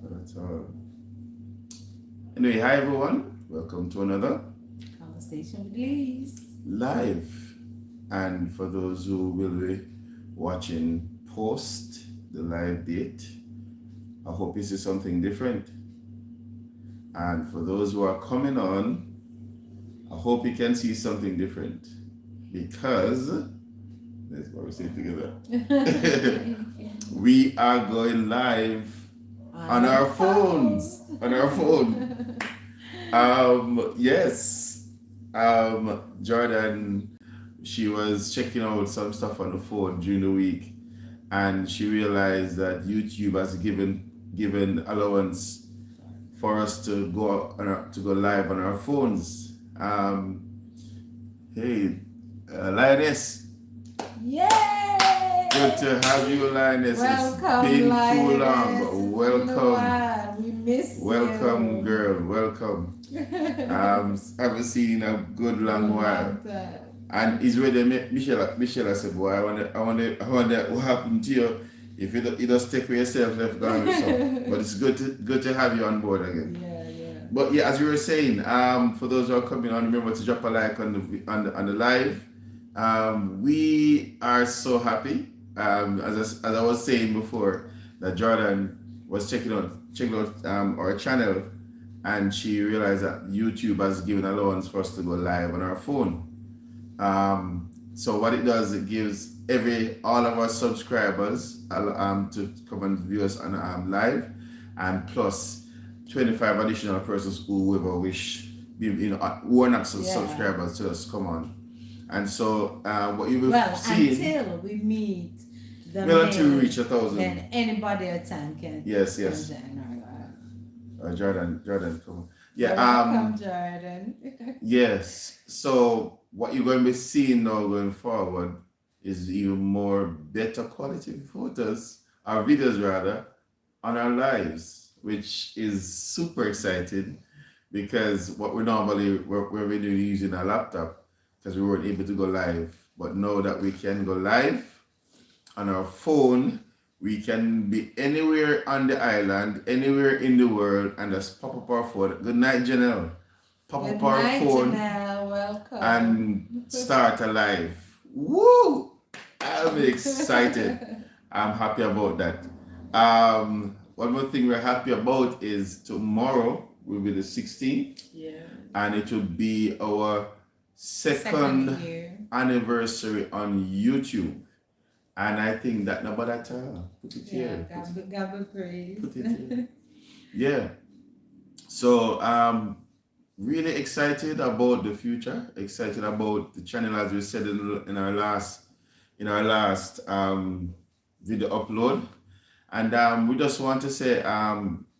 That's all. Anyway, hi everyone. Welcome to another Conversation with Liz. live. And for those who will be watching post the live date, I hope you see something different. And for those who are coming on, I hope you can see something different. Because that's what we say together. We are going live on our phones. On our phone. Yes. Jordan, she was checking out some stuff on the phone during the week, and she realized that YouTube has given allowance for us to go to go live on our phones. Hey, Lioness, Yay! good to have you, Lioness. Welcome, It's been Lioness. too long. Welcome. We miss Welcome, you. girl. Welcome. Haven't seen in a good long while. And it's really Michelle. I said, boy, I wonder what happened to you if you just take with yourself left gone or something. But it's good to have you on board again. Yeah. But yeah, as you were saying, for those who are coming on, remember to drop a like on the live. We are so happy. As I was saying before, that Jordan was checking out our channel, and she realized that YouTube has given allowance for us to go live on our phone. So what it does, it gives all of our subscribers to come and view us on live, and plus 25 additional persons who ever wish, who are not subscribers to us, come on. And so what you will see until we meet the until we reach 1,000, then anybody at time can yes. join our live. Jordan, come on. Yeah. Welcome, Jordan. Yes. So what you're going to be seeing now going forward is even more better quality photos, or videos rather, on our lives, which is super exciting, because what we're really using a laptop, because we weren't able to go live. But now that we can go live on our phone, we can be anywhere on the island, anywhere in the world, and just pop up our phone. Good night, Janelle. Pop up our phone. Janelle. Welcome. And start a live. Woo! I'm excited. I'm happy about that. One more thing we're happy about is tomorrow will be the 16th. Yeah. And it will be our second anniversary on YouTube. And I think that nobody at all. Put it here. God be praised. Put it here. Yeah. So really excited about the future. Excited about the channel, as we said in our last video upload. And we just want to say,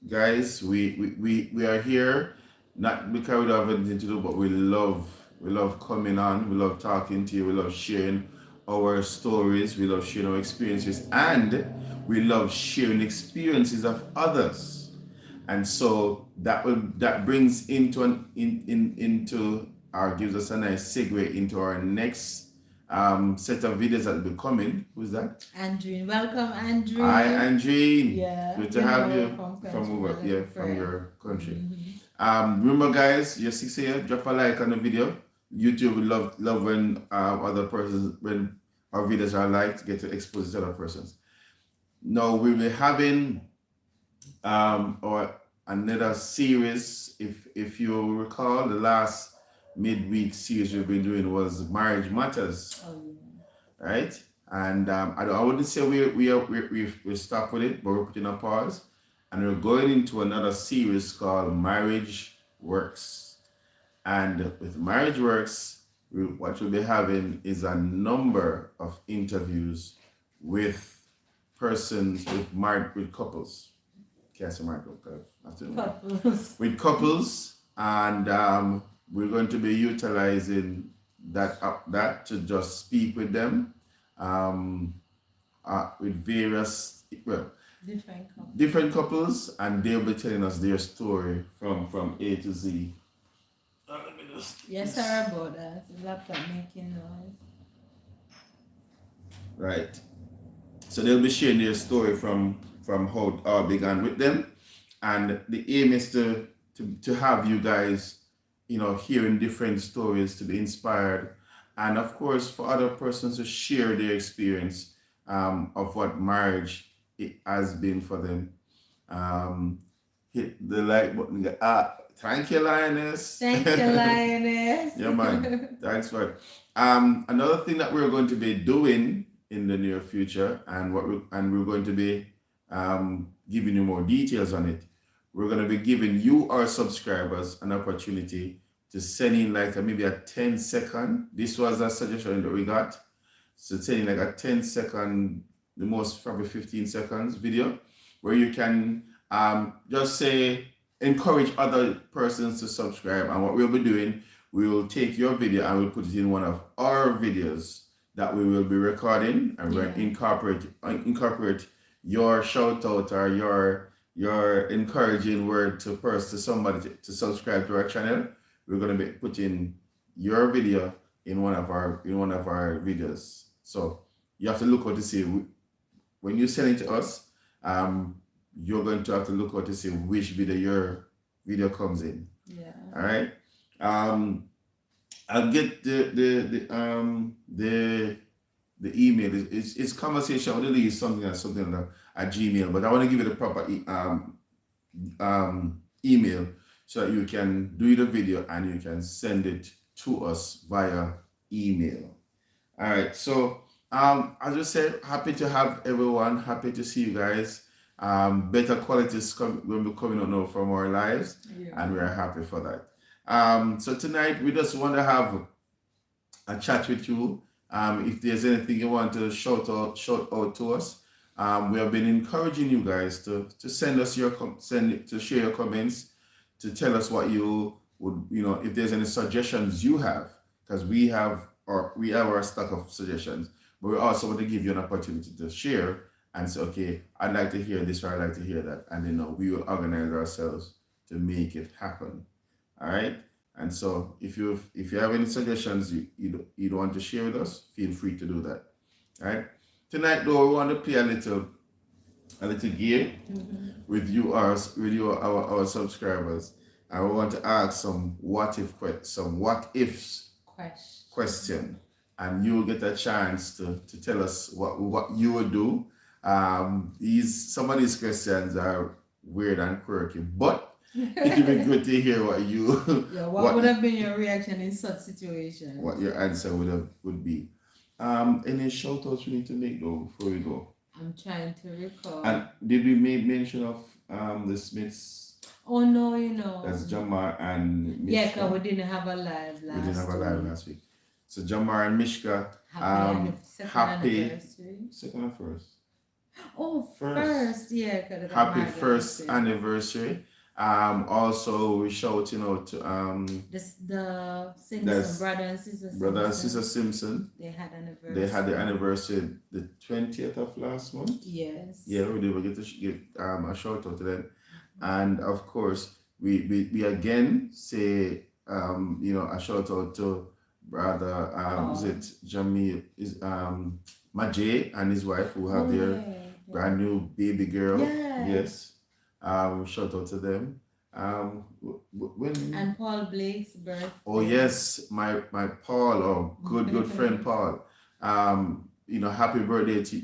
guys, we are here not because we don't have anything to do, but we love coming on. We love talking to you. We love sharing our stories. We love sharing our experiences, and we love sharing experiences of others. And so that brings into gives us a nice segue into our next set of videos that will be coming. Who's that? Andreen. Welcome, Andreen. Hi, Andreen. Yeah. Good to have you from your country. Remember, guys, you're 6 here. Drop a like on the video. YouTube will love when when our videos are liked, get to expose to other persons. Now we'll be having or another series. If you recall, the last midweek series we've been doing was Marriage Matters. Oh, yeah. Right? And I wouldn't say we stopped with it, but we're putting a pause, and we're going into another series called Marriage Works. And with Marriage Works, what we'll be having is a number of interviews with persons with couples. Can't say married couples. With couples, and we're going to be utilizing that to just speak with them with various different couples, and they'll be telling us their story from A to Z. Yes, sorry about that. The laptop making noise. Right. So they'll be sharing their story from how it all began with them, And the aim is to have you guys, hearing different stories to be inspired, and of course for other persons to share their experience of what marriage it has been for them. Um, Hit the like button. Thank you, Lioness. Thank you, Lioness. Yeah, man. Thanks for it. Another thing that we're going to be doing in the near future, and we're going to be giving you more details on it. We're going to be giving you, our subscribers, an opportunity to send in like maybe a 10-second. This was a suggestion that we got. So send in like a 10-second, the most probably 15 seconds video, where you can just say, encourage other persons to subscribe. And what we'll be doing, we will take your video and we'll put it in one of our videos that we will be recording, and we'll incorporate your shout out or your encouraging word to somebody to subscribe to our channel. We're going to be putting your video in one of our videos. So you have to look out to see when you send it to us. You're going to have to look out to see which video your video comes in. Yeah. All right. I'll get the email. It's conversation. I want to use something at Gmail, but I want to give it a proper email so that you can do the video and you can send it to us via email. All right. So as I said, happy to have everyone. Happy to see you guys. Better qualities will be coming out now from our lives, and we are happy for that. So tonight we just want to have a chat with you. If there's anything you want to shout out to us, we have been encouraging you guys to send us to share your comments, to tell us what you would, if there's any suggestions you have, because we have our stock of suggestions, but we also want to give you an opportunity to share and say, okay, I'd like to hear this or I'd like to hear that, and we will organize ourselves to make it happen. All right. And so if you have any suggestions you want to share with us, feel free to do that. All right. Tonight though, we want to play a little game with you, our subscribers, and we want to ask some what ifs question, and you'll get a chance to tell us what you would do. Some of these questions are weird and quirky, but it would be good to hear what you what would have been your reaction in such situations, what your answer would be. Any shout outs we need to make though before we go? I'm trying to recall. And did we make mention of the Smiths? Oh no, that's Jamar and Mishka. Yeah, because we didn't have a live last week. So Jamar and Mishka, happy second or first? Oh, first, yeah. Happy first anniversary. Also we shouting out to the Simpson brother and sister Simpson. They had the anniversary the 20th of last month. Yes. Yeah, we did. We get to give a shout out to them, and of course we again say a shout out to brother is it Jamil is Majay and his wife who have their brand new baby girl. Yes. Shout out to them. And Paul Blake's birthday. Oh yes, my Paul, good friend Paul. Happy birthday to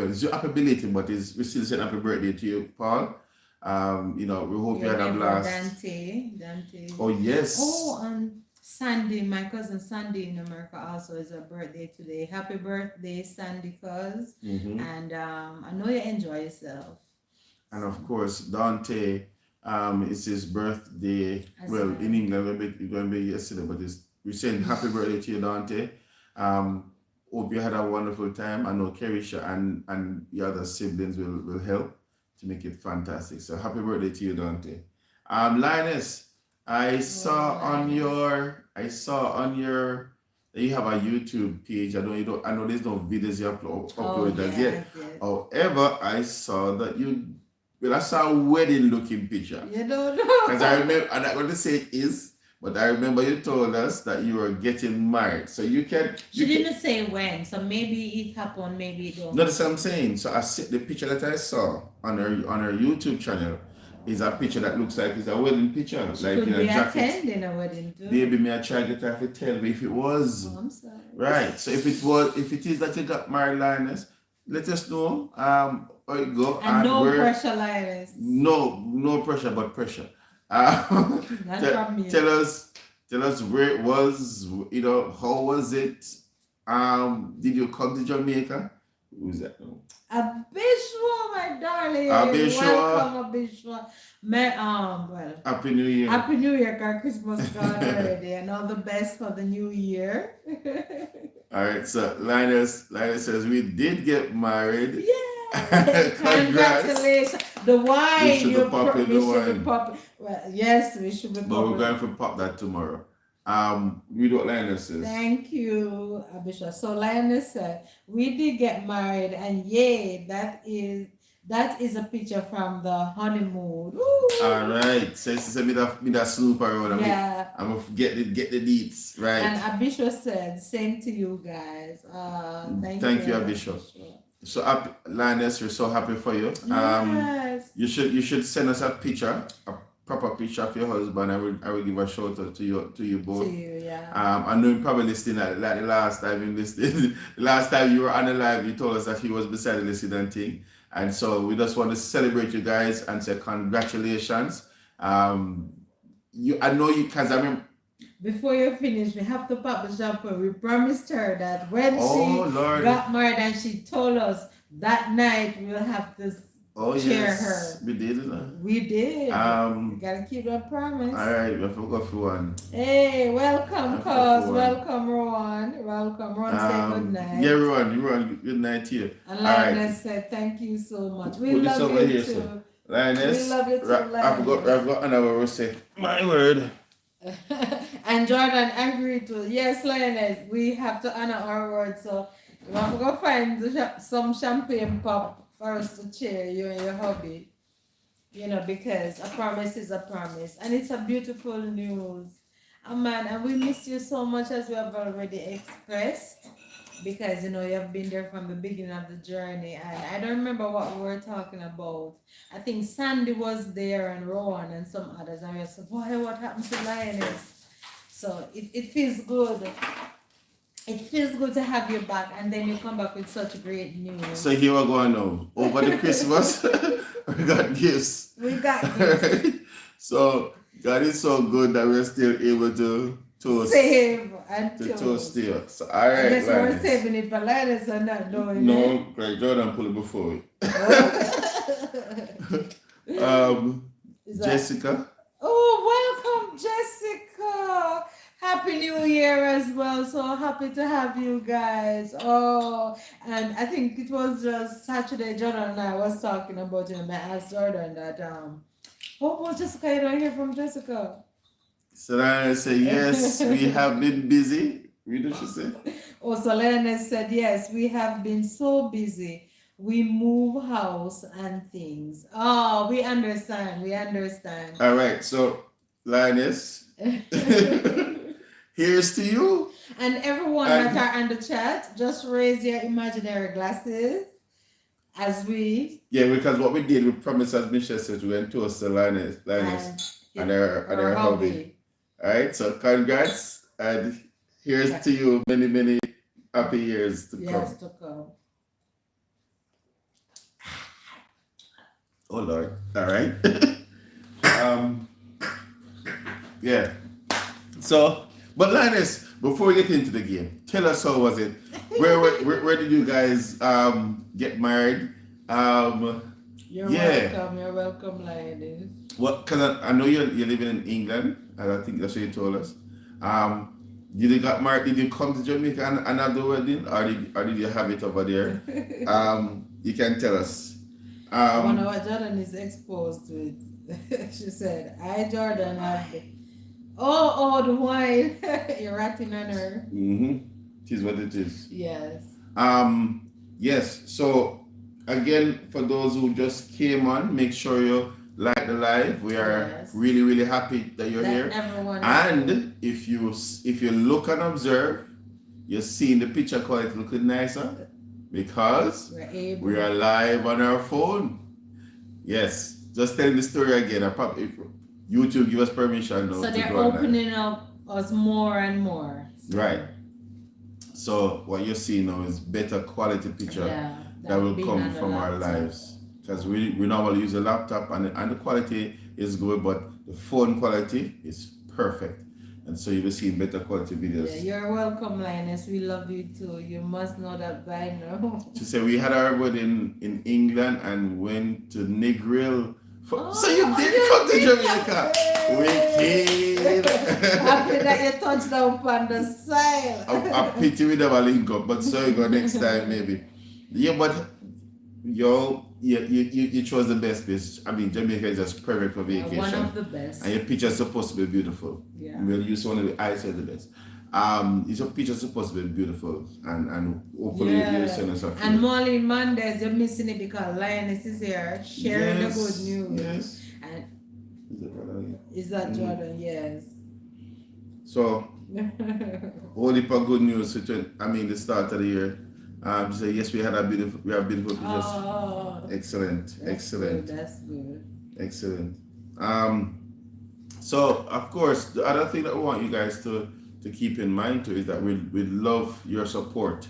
it's happy belated, but we still saying happy birthday to you, Paul. We hope you had a blast. Dante. Oh yes. Oh, and Sandy, my cousin Sandy in America also is her birthday today. Happy birthday, Sandy, cuz. And I know you enjoy yourself. And of course, Dante, it's his birthday. In England, it's going to be yesterday, but we're saying happy birthday to you, Dante. Hope you had a wonderful time. I know Kerisha and the other siblings will help to make it fantastic. So happy birthday to you, Dante. Linus, I saw on your you have a YouTube page. I know there's no videos you uploaded as yet. However, I saw that I saw a wedding looking picture. You don't know. Because I remember, I'm not going to say it is, but I remember you told us that you were getting married. So you can. She didn't say when, so maybe it happened, maybe it don't. No, that's what I'm saying. So the picture that I saw on her YouTube channel, is a picture that looks like it's a wedding picture, She like could in a be jacket. attending a wedding too. Baby, me I try to get her to tell me if it was. Oh, I'm sorry. Right. So if it is that you got married, Linus, let us know. How it go. And no pressure, Linus. No pressure, but pressure. Not from me. Tell us where it was. How was it? Did you come to Jamaica? Who's that? Abishua, my darling. Abishua. Welcome, Abishua. Well, Happy New Year. Happy New Year, because Christmas gone already, and all the best for the new year. All right, so Linus says we did get married. Yeah, congratulations. The wine. We should be popping the wine. Well, yes, we should be popping. But we're going to pop that tomorrow. Read what Linus says. Thank you, Abisha. So Linus said, we did get married, and yay, that is a picture from the honeymoon. Woo! All right. So it's me that snoop around. Yeah. I'm gonna get the deets right. And Abisha said, same to you guys. Thank you, Abisha. So Linus, we're so happy for you. Yes. You should send us a picture, a proper picture of your husband. I will give a shout out to you both. To you, yeah. I know you're probably listening like the last time you listened. The last time you were on the live, you told us that he was beside the listening thing. And so we just want to celebrate you guys and say congratulations. I know you, because I remember. Before you finish, we have to pop the champagne. We promised her that when she got married and she told us that night we'll have to cheer her. We did. We did. We gotta keep that promise. All right, we forgot for one. Hey, welcome, cuz. Welcome, Rowan. Welcome, Rowan. Say good night. Yeah, Rowan, good night to you. And Lioness said, thank you so much. We love you here, too. So. Lioness, we love you too, I forgot another word. Say my word. And Jordan agreed to. Yes, Lioness, we have to honor our word. So we have to go find some champagne pop for us to cheer you and your hubby. Because a promise is a promise. And it's a beautiful news. Man, and we miss you so much, as we have already expressed. Because, you have been there from the beginning of the journey. And I don't remember what we were talking about. I think Sandy was there and Rowan and some others. And we said, boy, what happened to Lioness? So it feels good. It feels good to have you back. And then you come back with such great news. So here we're going now. Over the Christmas, we got gifts. We got gifts. So God is so good that we're still able to save and toast you. So, all right, I guess we're saving it for Linus or not doing it. No, Greg Jordan pull it before we. Jessica. Oh, welcome, Jessica. Happy New Year as well. So happy to have you guys. Oh, and I think it was just Saturday, Jordan and I was talking about it, and I asked Jordan that what was Jessica? You don't hear from Jessica? So I say, yes, we have been busy. Read what she said. Oh, so Lioness said, yes, we have been so busy. We move house and things. Oh, we understand. All right, so Lioness, here's to you. And everyone that are on the chat, just raise your imaginary glasses as we... Yeah, because what we did, we promised, as Michelle said, we went to us to Lioness and her hobby. All right, so congrats, and here's to you many, many happy years to come. Yes, to come. Oh Lord! All right. Yeah. So, but Linus, before we get into the game, tell us how was it? Where did you guys get married? You're welcome, Linus. What? Because I know you're living in England, and I think that's what you told us. Did you get married? Did you come to Jamaica and have the wedding, or did you have it over there? You can tell us. I wonder what Jordan is exposed to it. She said, "I Jordan have the the wine." You're ratting on her. It is what it is. Yes. Yes. So again, for those who just came on, make sure you like the live. We are really, really happy that you're here. And if you look and observe, you're seeing the picture quality looking nicer because we are live on our phone. Yes. just telling the story again. If YouTube give us permission now So to they're go online. opening up us more and more. So, Right. So what you're seeing now is better quality picture Yeah. that will being come on the from our laptop. lives. Because we normally use a laptop and the quality is good, but the phone quality is perfect. And so you will see better quality videos. Yeah, you're welcome, Linus. We love you too. You must know that by now. She said we had our wedding in England and went to Negril. So you Oh, did you come to did Jamaica. come. Wicked. Happy that you touched down on the side. I pity we never link up, but so you go next time maybe. Yeah, but you chose the best place. I mean, Jamaica is just perfect for vacation. One of the best. And your picture's supposed to be beautiful. Yeah. We'll use one of the I said the best. Your picture's supposed to be beautiful and hopefully you'll send us a few. And Marlene Mendez, you're missing it because Lioness is here sharing the good news. Yes. And Is it Jordan? is that Jordan? Yes. So whole heap of good news the start of the year. So yes, we have beautiful pictures. Oh, Excellent. that's good. Excellent. So of course the other thing that we want you guys to keep in mind too is that we'd love your support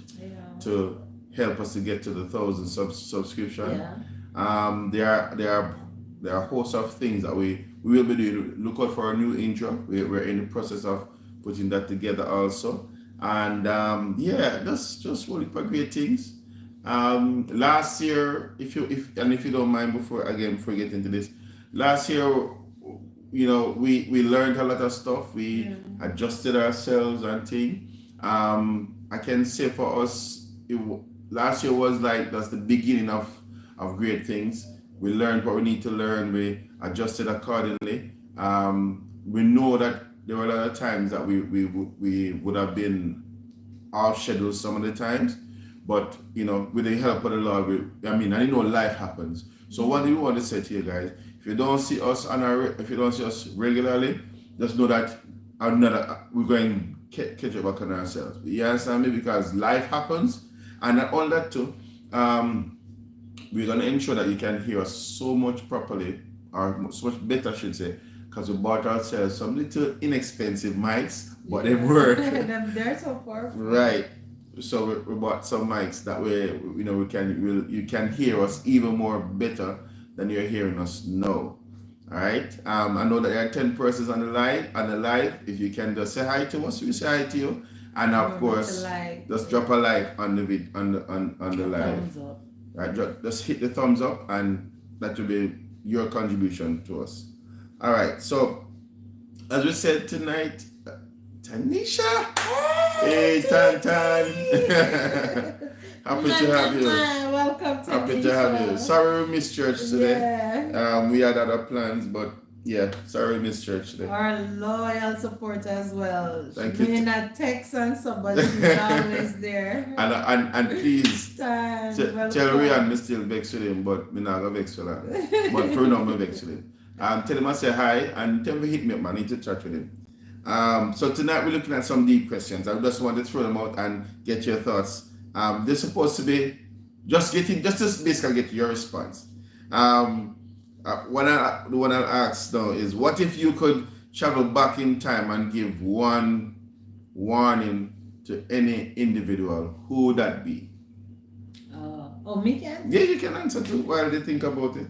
to help us to get to the 1,000 subscription. Yeah. There are a host of things that we will be doing. Look out for a new intro. We're in the process of putting that together also. And just really great things. Last year, if you don't mind, before we get into this, last year, we learned a lot of stuff. We adjusted ourselves and things. I can say for us, last year was that's the beginning of great things. We learned what we need to learn. We adjusted accordingly. We know that there were a lot of times that we would have been off schedule some of the times, but with the help of the Lord, I know life happens. So what do we want to say to you guys? If you don't see us regularly, just know that we're going to catch up on ourselves. You understand me? Because life happens, and not only that too, we're going to ensure that you can hear us so much properly, or so much better, I should say, because we bought ourselves some little inexpensive mics, but they work. They're so powerful. Right. So we bought some mics that way, you can hear us even more better than you're hearing us now. All right. I know that there are 10 persons on the live. If you can just say hi to us, we say hi to you, and of course, just drop a like on the live. Thumbs up. Right. Just hit the thumbs up, and that will be your contribution to us. All right, so as we said tonight, Tanisha, hey Tan. Happy to have you. Welcome, Tanisha. Happy to have you. Sorry we missed church today. Yeah. We had other plans, but sorry we missed church today. Our loyal supporter as well. Thank she you. may not text on somebody, she's always there. And please tell Ryan me still vex with him, but me not go vex with her. But for now, me vex with him. Tell him I say hi and tell him to hit me up, man. I need to chat with him. So tonight we're looking at some deep questions. I just want to throw them out and get your thoughts. They're supposed to be just to basically get your response. The one I'll ask now is, what if you could travel back in time and give one warning to any individual? Who would that be? Me can? Yeah, you can answer too while they think about it.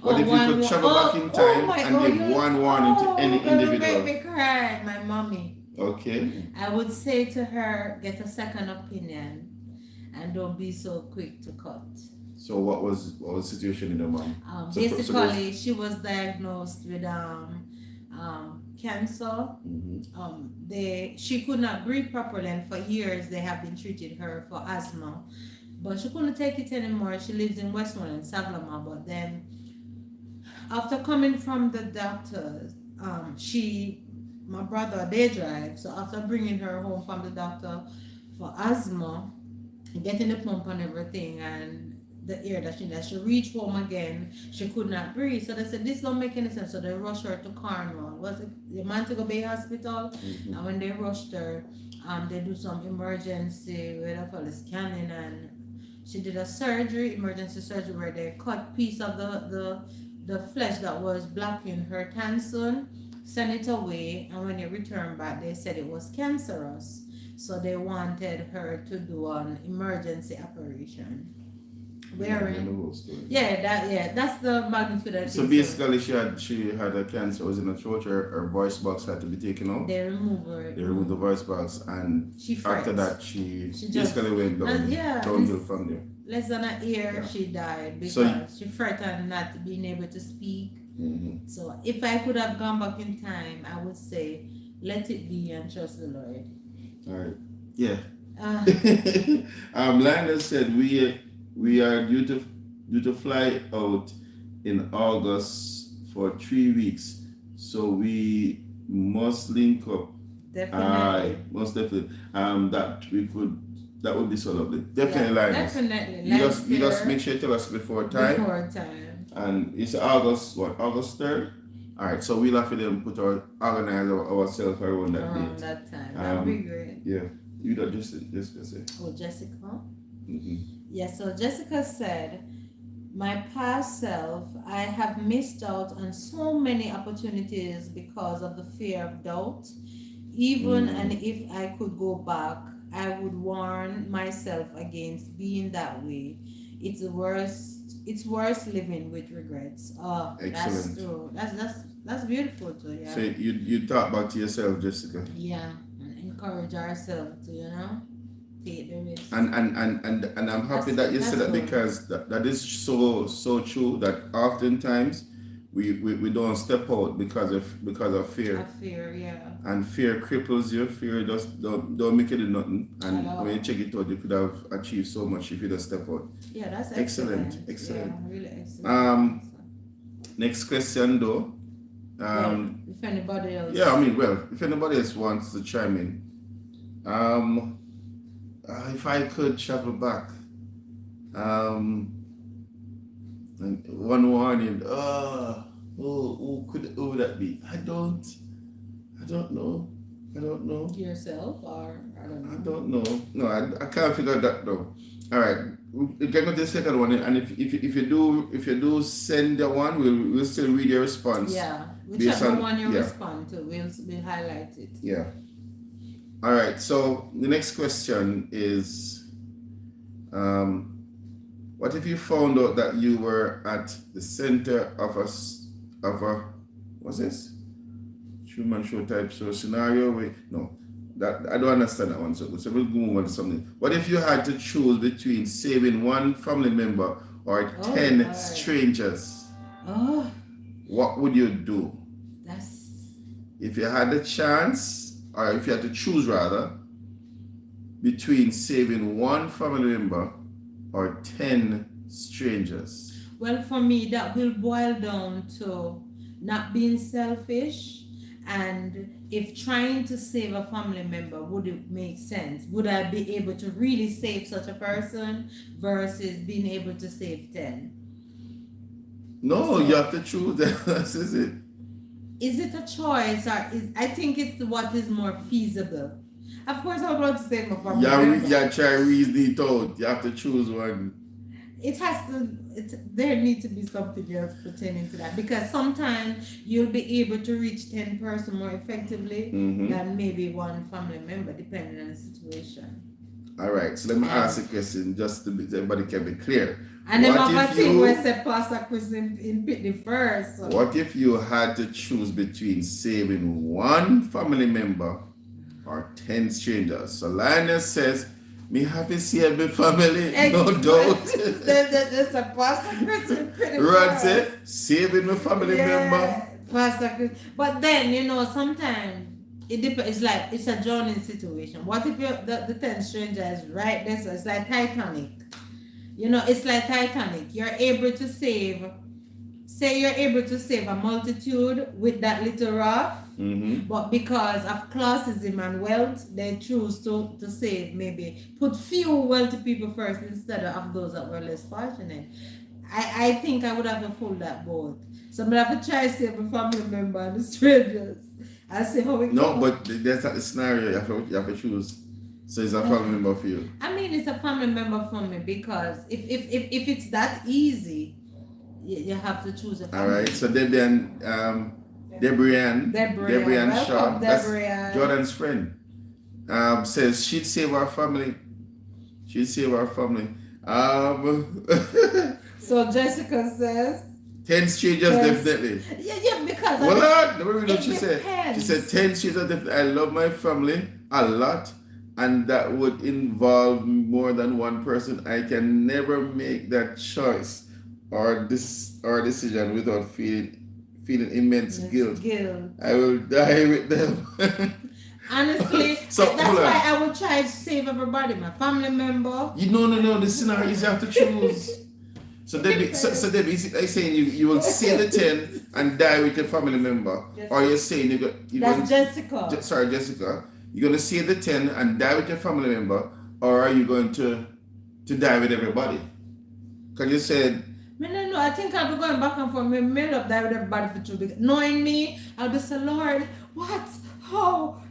What if you could travel back in time and give one warning to any individual? Make me cry, my mommy. Okay. I would say to her, get a second opinion and don't be so quick to cut. So what was the situation in the mom? Basically, she was diagnosed with cancer. Mm-hmm. She could not breathe properly, and for years they have been treating her for asthma, but she couldn't take it anymore. She lives in Westmoreland, Sablama, but then after coming from the doctors, my brother, they drive, so after bringing her home from the doctor for asthma, getting the pump and everything, and the air that she reached home again, she could not breathe. So they said, this don't make any sense. So they rushed her to Cornwall. Was it the Montego Bay Hospital? Mm-hmm. And when they rushed her, they do some emergency, what they call it, scanning and She did a surgery, emergency surgery, where they cut piece of the flesh that was blocking her tonsil, sent it away, and when it returned back, they said it was cancerous. So they wanted her to do an emergency operation. Wherein, that's the magnitude of So it. basically, she had a cancer was in her throat. Her voice box had to be taken out. They removed her. They removed the voice box, and She after fried. that, she She basically went down, downhill from there. Less than a year, Yeah. she died because So- she frightened not being able to speak. Mm-hmm. So if I could have gone back in time, I would say, let it be and trust the Lord. All right. Yeah. Uh, Lionel said we are due to fly out in August for 3 weeks, so we must link up. definitely. Most definitely. That would be so lovely. Definitely, Lionel. Definitely. You just make sure you tell us before time. Before time. And it's August 3rd. All right, so we'll have to then organize ourselves around that Around date. that time. That would be great. Yeah. You don't just say. Oh, Jessica? Mm-hmm. Yeah, so Jessica said, my past self, I have missed out on so many opportunities because of the fear of doubt. Even and if I could go back, I would warn myself against being that way. It's worse living with regrets. Oh, that's Excellent. true. That's beautiful too, yeah. So you talk back to yourself, Jessica. Yeah, and encourage ourselves to, take the risk. And I'm happy that you said that, good. because that is so true that oftentimes we don't step out because of fear. I fear, yeah. And fear cripples you. Fear just don't make you do nothing. And At all. when you check it out, you could have achieved so much if you just step out. Yeah, that's Excellent, excellent. excellent. Yeah, really excellent. Next question though. If anybody else. Yeah, I mean, well, if anybody else wants to chime in, if I could travel back, and one morning, who would that be? I don't know. Yourself or I don't know. I don't know. No, I can't figure that though. All right, we can go to the second one, and if you do send the one, we'll still read your response. Yeah, based whichever on- one you yeah. respond to, we'll highlight it. Yeah. All right. So the next question is, what if you found out that you were at the center of a what's this? Truman Show type scenario? That I don't understand that one so good. So we'll move on to something. What if you had to choose between saving one family member or 10 Lord. strangers? Oh, What would you do? that's If you had the chance, or if you had to choose rather, between saving one family member or 10 strangers. well for me. That will boil down to not being selfish, and if trying to save a family member, would it make sense? Would I be able to really save such a person versus being able to save 10? No, So- you have to choose. This is it. Is it a choice, or I think it's what is more feasible. Of course, I'm going to save my family member. Yeah, try reason it out. You have to choose one. It has to. There need to be something else pertaining to that, because sometimes you'll be able to reach 10 person more effectively Mhm. than maybe one family member, depending on the situation. All right, so let me ask the question just so everybody can be clear. And then What my if thing you- where say Pastor Chris in Pitney first. So. What if you had to choose between saving one family member or 10 strangers? So Lioness says, me happy save my family, no doubt. There's a Pastor Chris in Pitney Rod first. said, saving my family member. Pastor Chris. But then, sometimes it depends. It's like it's a drowning situation. What if the 10 strangers right there? So it's like Titanic. It's like Titanic. You're able to save. Say you're able to save a multitude with that little raft, Mm-hmm. but because of classism and wealth, they choose to save, maybe put few wealthy people first instead of those that were less fortunate. I think I would have to fold that boat. So I'm gonna have to try to save a family member and the strangers. I'll see how it No, goes. but that's not the scenario. You have to choose. So it's a family member for you. I mean, it's a family member for me because if it's that easy, you have to choose a All family. right. So Debian, Debrian Shaw, Welcome, that's Debrian. Jordan's friend, says she'd save our family. She'd save our family. So Jessica says 10 strangers definitely. Yeah, because Well, let me read what she depends. said. She said 10 strangers definitely. I love my family a lot, and that would involve more than one person. I can never make that choice or decision without feeling immense guilt. I will die with them. Honestly, So, that's hold on. why I will try to save everybody, my family member. No. The scenario is you have to choose. So Debbie, I saying you will save the 10 and die with your family member, or you're saying That's Jessica. Sorry, Jessica. You're gonna save the 10 and die with your family member, or are you going to die with everybody? Because you said. No. I think I'll be going back and forth. Maybe I'll die with everybody for 2 weeks. Knowing me, I'll be so Lord, what? How?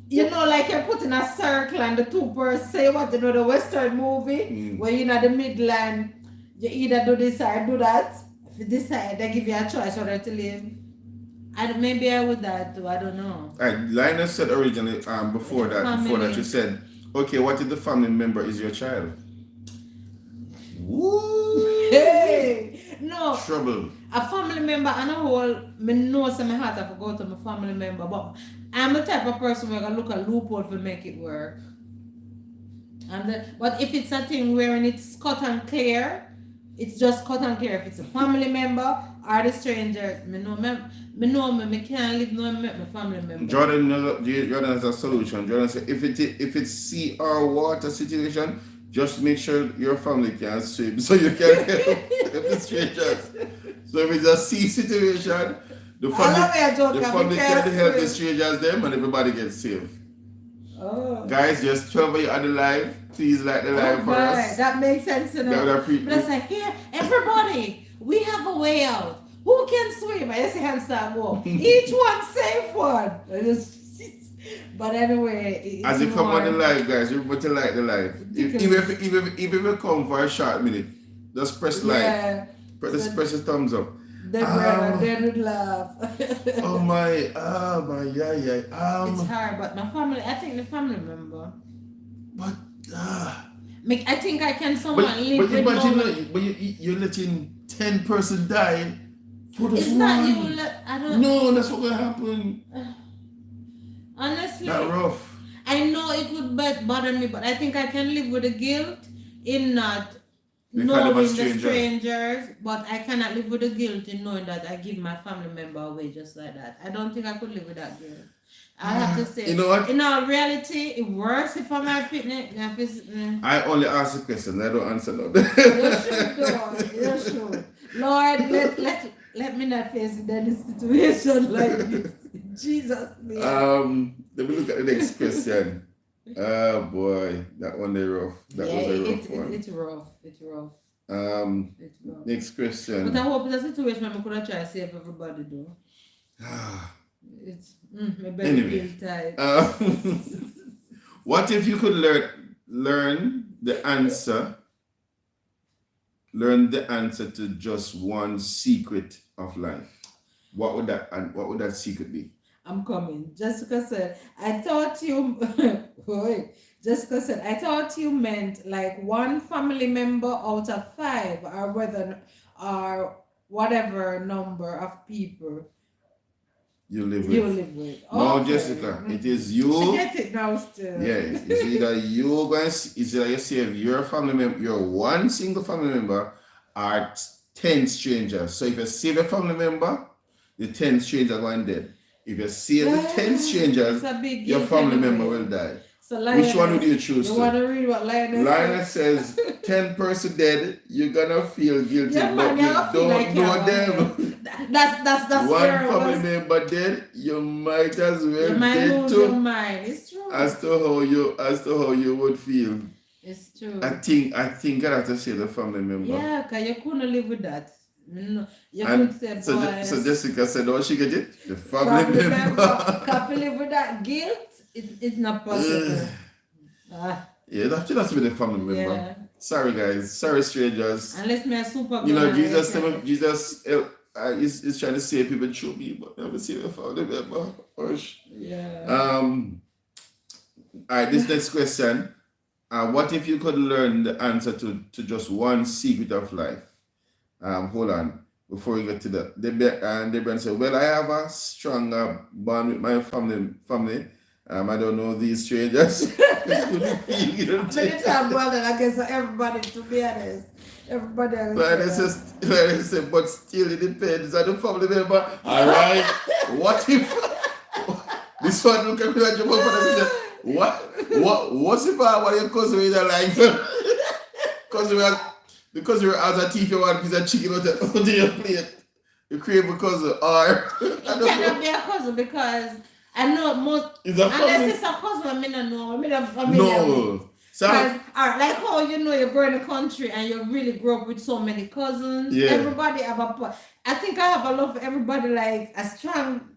You know, like you're put in a circle and the two persons say what, you know, the Western movie, where you're in the midland, you either do this or do that. If you decide, they give you a choice whether to live. And maybe I would die too, I don't know. Linus said originally, before that you said, okay, what if the family member is your child? Woo! Hey! No. Trouble. A family member and a whole, me know some my heart I forgot to my family member, but I'm the type of person where I look a loophole to make it work. But if it's a thing where it's cut and clear, it's just cut and clear. If it's a family member or the stranger, me can't live no my family member. Jordan has a solution. Jordan said if it's sea or water situation, just make sure your family can swim so you can help the strangers. So if it's a sea situation, the family can help the strangers them and everybody gets saved. Oh. Guys, just 12 of you on the live. Please like the live for us. That makes sense to know. But I say, here, everybody, we have a way out. Who can swim? I just hands start go. Each one save one. But anyway, as you come on the live, guys, remember to like the live. Even if you come for a short minute, just press like. Press your thumbs up. They would laugh. Oh my, yeah. It's hard, but my family, I think the family member. But I think I can live with but you're letting 10 person die for the It's one. not you. I don't. No, that's what will happen. Honestly, that rough. I know it would bother me, but I think I can live with the guilt in not knowing the strangers, but I cannot live with the guilt in knowing that I give my family member away just like that. I don't think I could live with that guilt. I have to say, you know what? In all reality, it works if I'm a picnic. I only ask the question, I don't answer no. You should. Lord, let me not face any situation like this. In Jesus' name. Let me look at the next question. Oh boy, that one is rough. That was a rough one. It's rough. It's rough. Next question. But I hope it's a situation where I could try to save everybody though. It's anyway. What if you could learn the answer to just one secret of life? What would that secret be? I'm coming. Jessica said, I thought you Jessica said, I thought you meant like one family member out of 5 or whatever number of people you live with. No, okay. Jessica, it is you. I get it now still. Yeah, it's either you save your family member, your one single family member, or 10 strangers. So if you save a family member, the 10 strangers are going dead. If you save the 10 strangers, your family member will die. So Lioness, which one would you choose? You want to read what Lioness says? 10 person dead, you're gonna feel guilty, yeah, but you don't know them. That's one family member dead, you might as well you might dead lose too. your mind. It's true. As to how you would feel. It's true. I think I have to say the family member. Yeah, because you couldn't live with that. No, you and couldn't say so Jessica said, "Oh, she get it? The family member." Can't live with that guilt. It's not possible. Yeah, that should have to be the family member. Yeah. Sorry, guys. Sorry, strangers. Unless me a super You know, gun, Jesus is trying to save people through me, but never save a family member. Hush. Yeah. All right, this next question. What if you could learn the answer to just one secret of life? Hold on. Before we get to that, Deborah said, "Well, I have a strong bond with my family. I don't know these strangers. It's good to feel, you know. Many times, well, then I guess everybody, to be honest, everybody. Like I said, but still it depends on the family member. All right. What if this one look at me like jump up and say, what's if I want your cousin with a life? Because you're as a thief, you want a piece of chicken out of your plate. You crave a cousin, or I don't cannot be a cousin because I know most. Is a family? Unless it's a cousin, I mean, no, I mean a family. No. So like how you know you grow in the country and you really grow up with so many cousins. Yeah. Everybody have I think I have a love for everybody, like a strong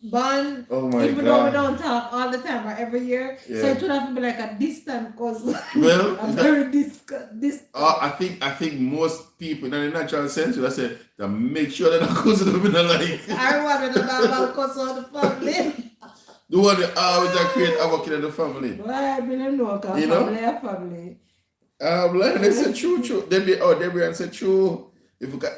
bond. Oh my even God. though we don't talk all the time or every year. Yeah. So it would have to be like a distant cousin. Well, a very distant. I think most people in the natural sense would have said that make sure that a cousin don't be like. I want to know about cousin of the family. The one that always create havoc in the family. Well, I don't know, because You know? family. Like they said true. Debbie said true. If you got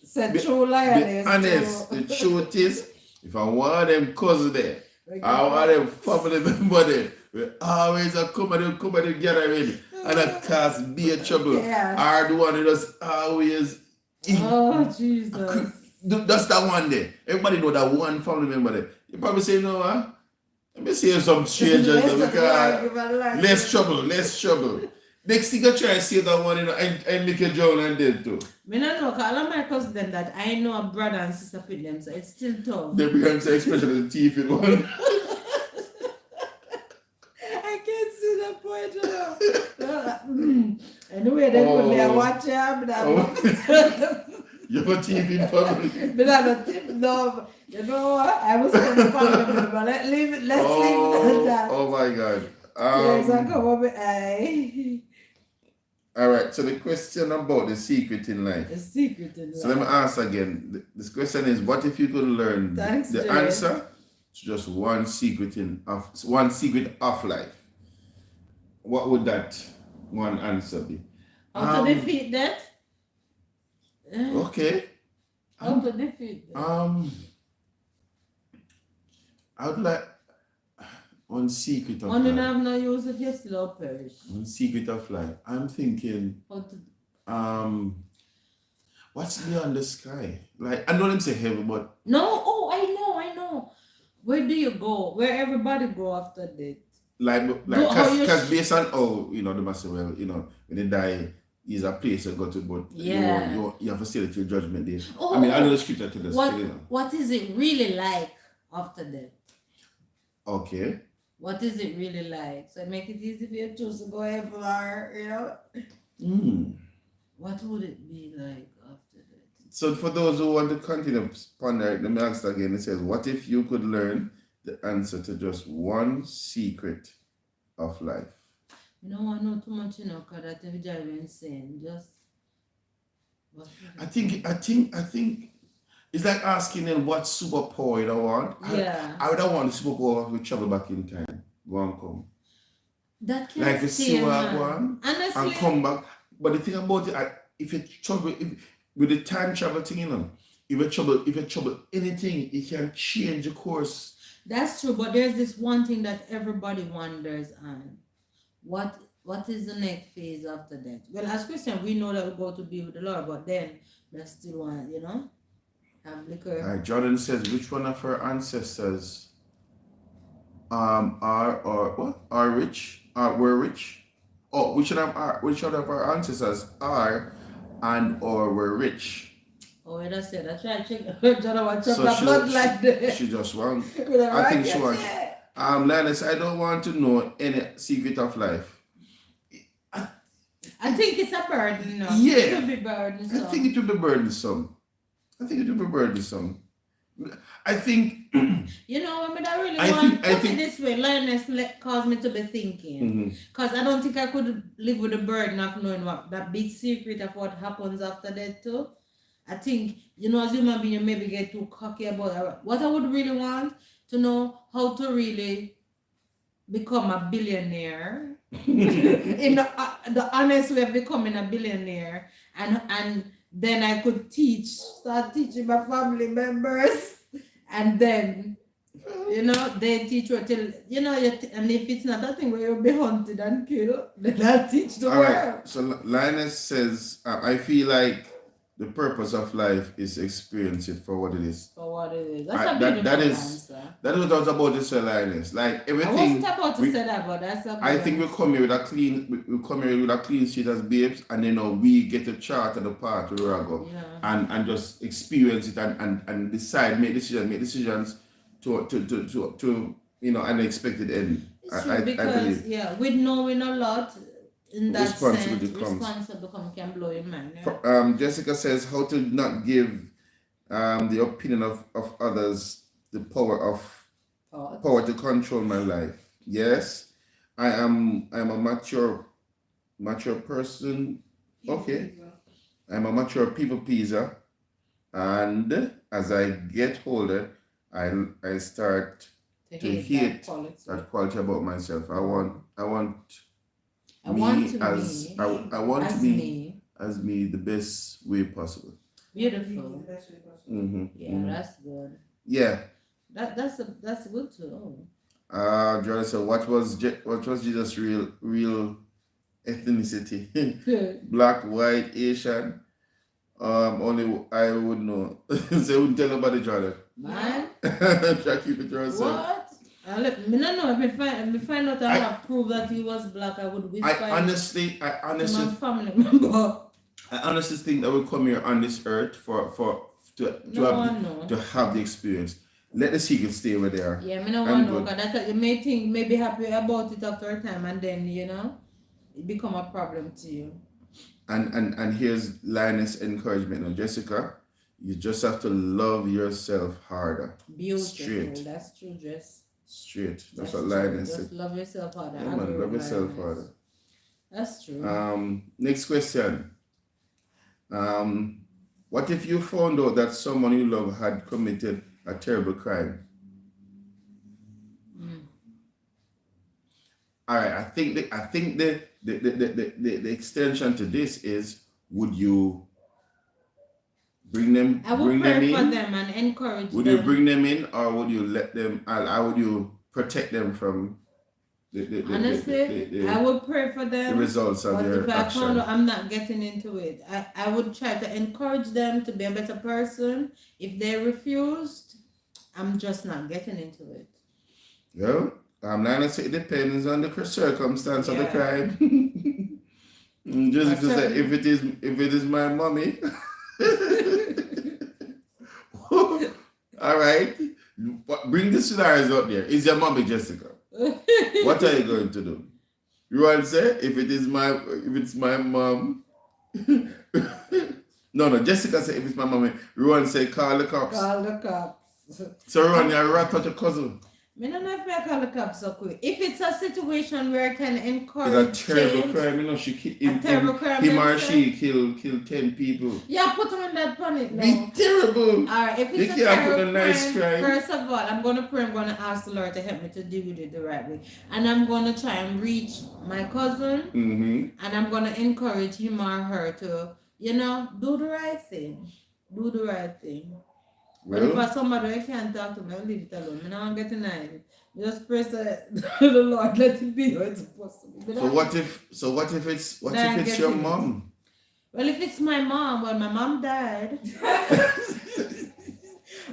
Said true lioness. be honest, the truth is, if I want them cousin there, I want them family member there. We always come together with and that cause be a trouble. Yeah. Or the one that just always Oh Jesus. That's that one there. Everybody know that one family member there. You probably say, no, let me see some strangers because less trouble. Next thing I try to see that one, and make a drown and dead too. Me not know, because all of my cousins them that I know a brother and sister with them, so it's still tough. They bring especially the teeth in one. I can't see that point, you know. Anyway, they put me a watch here, but You have a TV family. But I don't think, no, you know what? I was going to family member. Let's leave it at that. Oh my God. Yes, I come up with eye. All right, so the question about the secret in life. The secret in life. So let me ask again. This question is, what if you could learn the answer to just one secret of life? What would that one answer be? How to defeat that? Okay. How to defeat that? I would like one secret of One life. don't have no use if you still perish. One secret of life. I'm thinking, what's beyond the sky? Like, I know them say heaven, but no. Oh, I know. Where do you go? Where everybody go after death? Because based on they must say, well, when they die, is a place you go to, but you have to stay till judgment day. I know the scripture to this. What is it really like after death? Okay. What is it really like? So make it easy for you to choose to go heaven or, What would it be like after that? So for those who want to continue to ponder, let me ask again. It says, what if you could learn the answer to just one secret of life? You don't want to know too much, because that will drive you insane. Just I think it's like asking them what superpower you want. Yeah. I would want the superpower to travel back in time. Go and come. That can like you see where I go honestly, and come back. But the thing about it, if you trouble with the time travel thing, if you trouble anything, it can change the course. That's true, but there's this one thing that everybody wonders on. What is the next phase after that? Well, as Christian, we know that we go to be with the Lord, but then there's still one, have liquor. All right, Jordan says, which one of her ancestors are rich? Were rich? Oh, which one of our ancestors are and or were rich? Oh, that's it. I try to check. Jordan want to check the blood like that. She just won. I think she won. Linus, I don't want to know any secret of life. I think it's a burden, Yeah. It will be burdensome. I think it will be burdensome. I think You know, I mean, I really I want think put it this way. Lioness caused me to be thinking, because I don't think I could live with the burden of knowing what that big secret of what happens after death too. I think, you know, as human being, you maybe get too cocky about it. What I would really want to know how to really become a billionaire in the honest way of becoming a billionaire, and then I could start teaching my family members, and then you know they teach you till you know and if it's not a thing where you'll be hunted and killed, then I'll teach the all world. right. So Linus says, I feel like the purpose of life is experience it for what it is. For what it is. That's I- a that- beautiful that is- answer. That is what I was about to say, Linus. Like I everything. wasn't about to we- say that, but that's a I good think we answer. come here with a clean. We come here with a clean sheet as babes, and you know we get a chart of the path where we go, Yeah. and just experience it and decide, make decisions to you know unexpected end. It's true I because believe. yeah, with knowing a lot in that Responsibility sense, comes. responsibility can blow your mind. Yeah. Jessica says how to not give the opinion of others the power to control my life. Yes, I'm a mature person. Okay, I'm a mature people pleaser, and as I get older, I start to hate that quality about myself. I want me as me the best way possible. Beautiful. Mm-hmm. Yeah, that's good. Yeah. That's good too. Jordan said, what was Jesus' real ethnicity? Black, white, Asian. Only I would know. So you wouldn't tell nobody, Jordan. Man, Try to keep it to yourself. what? Me no know. If me find out I have proof that he was black, I would whisper I honestly to my family member. I honestly think that we come here on this earth to have the experience. Let the secret stay where they are. Yeah, me no want to know, because you may think, may be happy about it after a time, and then, you know, it become a problem to you. And here's Linus' encouragement. Now, Jessica, you just have to love yourself harder. Beautiful. Straight. That's true, Jess. Straight. That's what Linus said. Just love yourself harder. Yeah, man, love yourself harder. That's true. Next question. What if you found out that someone you love had committed a terrible crime? All right, I think the extension to this is, would you bring them? I would pray for them and encourage them. Would you bring them in, or would you let them? How would you protect them from Honestly, I would pray for them. The results of their if action. I found out I'm not getting into it, I would try to encourage them to be a better person. If they refused, I'm just not getting into it. Yeah, I'm not gonna say it depends on the circumstance of the crime. Just because if it is my mommy, all right. Bring the scenarios out there. Is your mommy Jessica? What are you going to do? You want to say if it's my mom? No. Jessica said if it's my mommy. You want to say call the cops? Call the cops. So Ron, you're right at your cousin. I don't know if I call the cops so quick. If it's a situation where I can encourage It's a terrible change, crime, you know. crime, Him or she killed 10 people. Yeah, put them in that panic now. It's terrible. Alright, if it's You a can't put terrible a nice crime. first of all, I'm gonna pray, I'm gonna ask the Lord to help me to deal with it the right way. And I'm gonna try and reach my cousin, and I'm gonna encourage him or her to, you know, do the right thing. Do the right thing. But if I somebody I can't talk to me, I'll leave it alone. I don't get denied. Just praise the Lord, let it be how it's supposed to be. So what if it's your mom? Well, if it's my mom, well, my mom died.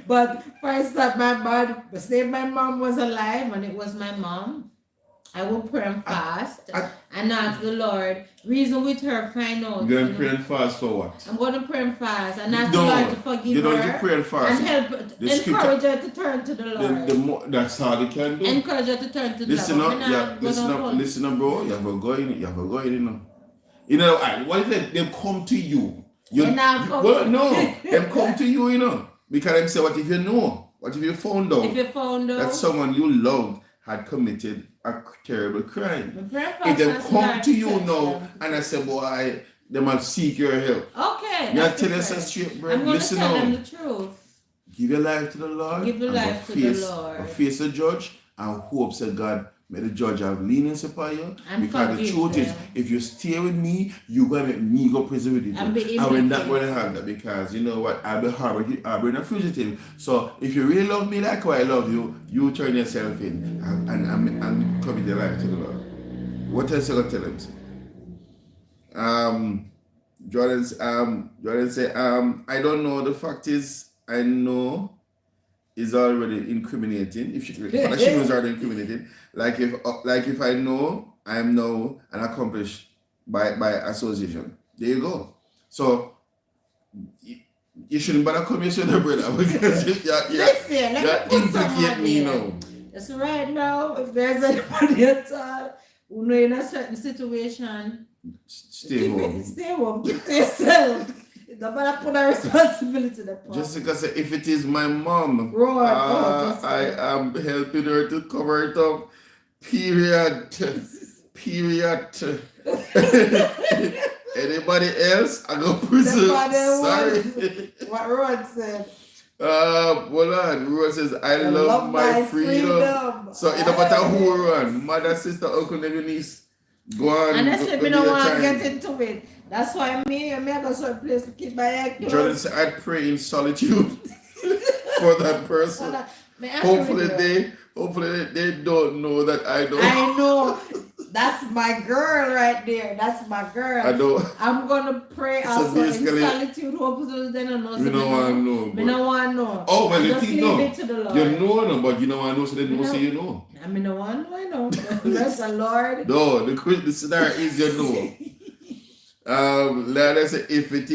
But first that say my mom was alive and it was my mom, I will pray and fast and ask the Lord, reason with her, find out. You're going to pray and fast for what? I'm going to pray and fast and ask the Lord to forgive her. You pray and fast. And encourage her to turn to the Lord. That's how they can do. Encourage her to turn to the Lord. Listen up, bro. You have a go in, you know. You know, what if they come to you? Them come to you, you know. Because them say, what if you know? What if you found out If you found that out, someone you loved had committed a terrible crime? the prayer If they fast come is to you life now protection. and I say, boy, they might seek your help. Okay, You that's tell us different. straight, bro. I'm going to Listen tell them now. the truth. Give your life to the Lord. Give your and go life to the face, Lord. go face the judge and hope that God may the judge have lenience upon you. And Because the forgive truth is, them. if you stay with me, you're going to make me go prison with you. And be And we're not implicated. going to have that because you know what? I'll be harboring a fugitive. So if you really love me like how I love you, you turn yourself in and commit your life to the Lord. What else you going to tell him? Jordan say, I don't know. The fact is, I know is already incriminating. If she was already incriminating. Like if I know, I am now an accomplished by association. There you go. So you shouldn't bother come here, brother, because Listen, let me put implicate me there. now. It's right now, if there's anybody at all who know in a certain situation, Stay home. Stay home. Keep to yourself. Don't bother put a responsibility on the Jessica said, if it is my mom, Jessica. I am helping her to cover it up. Period. Period. Anybody else? I go prison. Sorry. What Rod said. Well, Rod says, I love my freedom. So it don't matter who run, mother, sister, uncle, nephew, niece, go on. And that's why we don't want to get into it. That's why me I go to a place to keep my head closed. Jordan said, I pray in solitude for that person. Hopefully they don't know that I don't. I know. That's my girl right there. That's my girl. I know. I'm gonna pray So also in basically, solitude. Hopefully they don't know. We don't want to know. We don't want to know. Oh, well, you just think leave no. it to the Lord. You know, no, but you don't want to know, so they don't say you know. I mean, no one know, I know. Bless the Lord. No, the scenario is you know. Let's say if it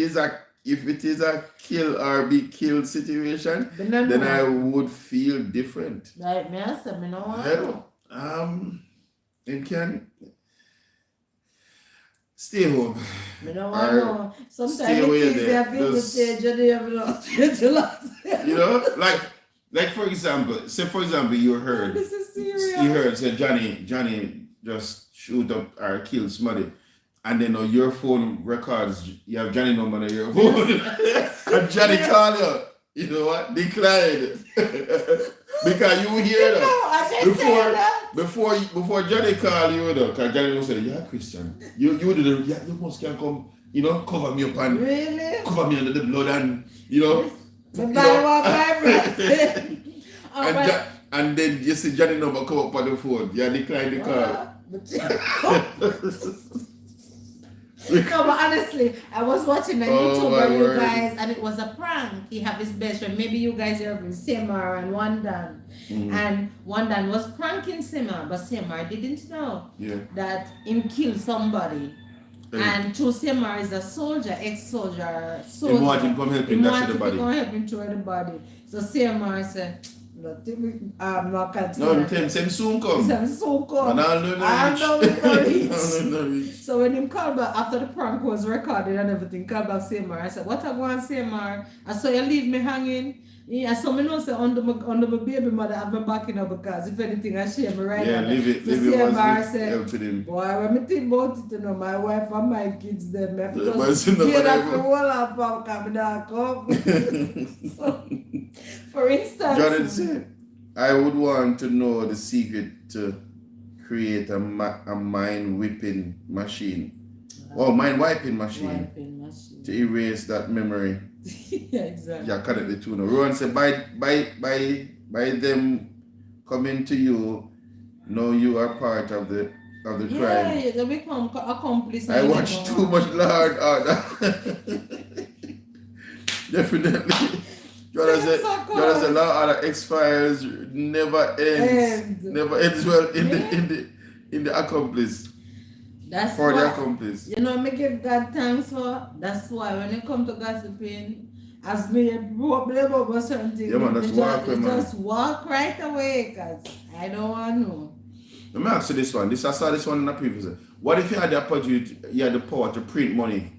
is a kill or be killed situation, then I would feel different. Like me, I said, me no want to know. It can stay home. Me no want to know. Sometimes it's easier for you to say, you know, like for example, you heard. This is serious. You heard say Johnny just shoot up or kill somebody. And then on your phone records, you have Johnny number on your phone. And Johnny call you. You know what? Decline. Because you hear that. Before Johnny call you, because Johnny will say, yeah, Christian. You must can come, cover me up and really? Cover me under the blood and, and then you see Johnny number come up on the phone. Yeah, decline the call. No, but honestly, I was watching a YouTuber, you guys, and it was a prank. He have his best friend. Maybe you guys are with Semar and Wandan. And Wandan was pranking Semar, but Semar didn't know that him killed somebody. And true Semar is a soldier, ex-soldier. He wanted him to come help him to help him to the body. So Semar said, I'm not considering. No, him soon come. Soon come. I don't know. So when him called back after the prank was recorded and everything, called back Semar. I said, what I want to say, Mar? I saw you leave me hanging. Yeah, so me know say under my baby mother I've been backing up because if anything I share me right now. Yeah, leave it. So Semar said, boy, when me think about it, my wife and my kids them have to just get up and roll up and come down. So, for instance, Jordan said, I would want to know the secret to create a mind whipping machine. Mind wiping machine. To erase that memory. Yeah, exactly. Yeah, connect the two now. Rowan said, by them coming to you, know you are part of the crime. Yeah, they become accomplice. I watch too much Law and Order. Definitely. Jordan said, Law and Order X-Files never ends. Never ends well in the accomplice. That's for why, the accomplice. Me give God thanks for. That's why when it come to gossiping, as me problem over certain things, just walk right away, because I don't want to know. Let me ask you this one. I saw this one in the previous. What if you had the opportunity, you had the power to print money?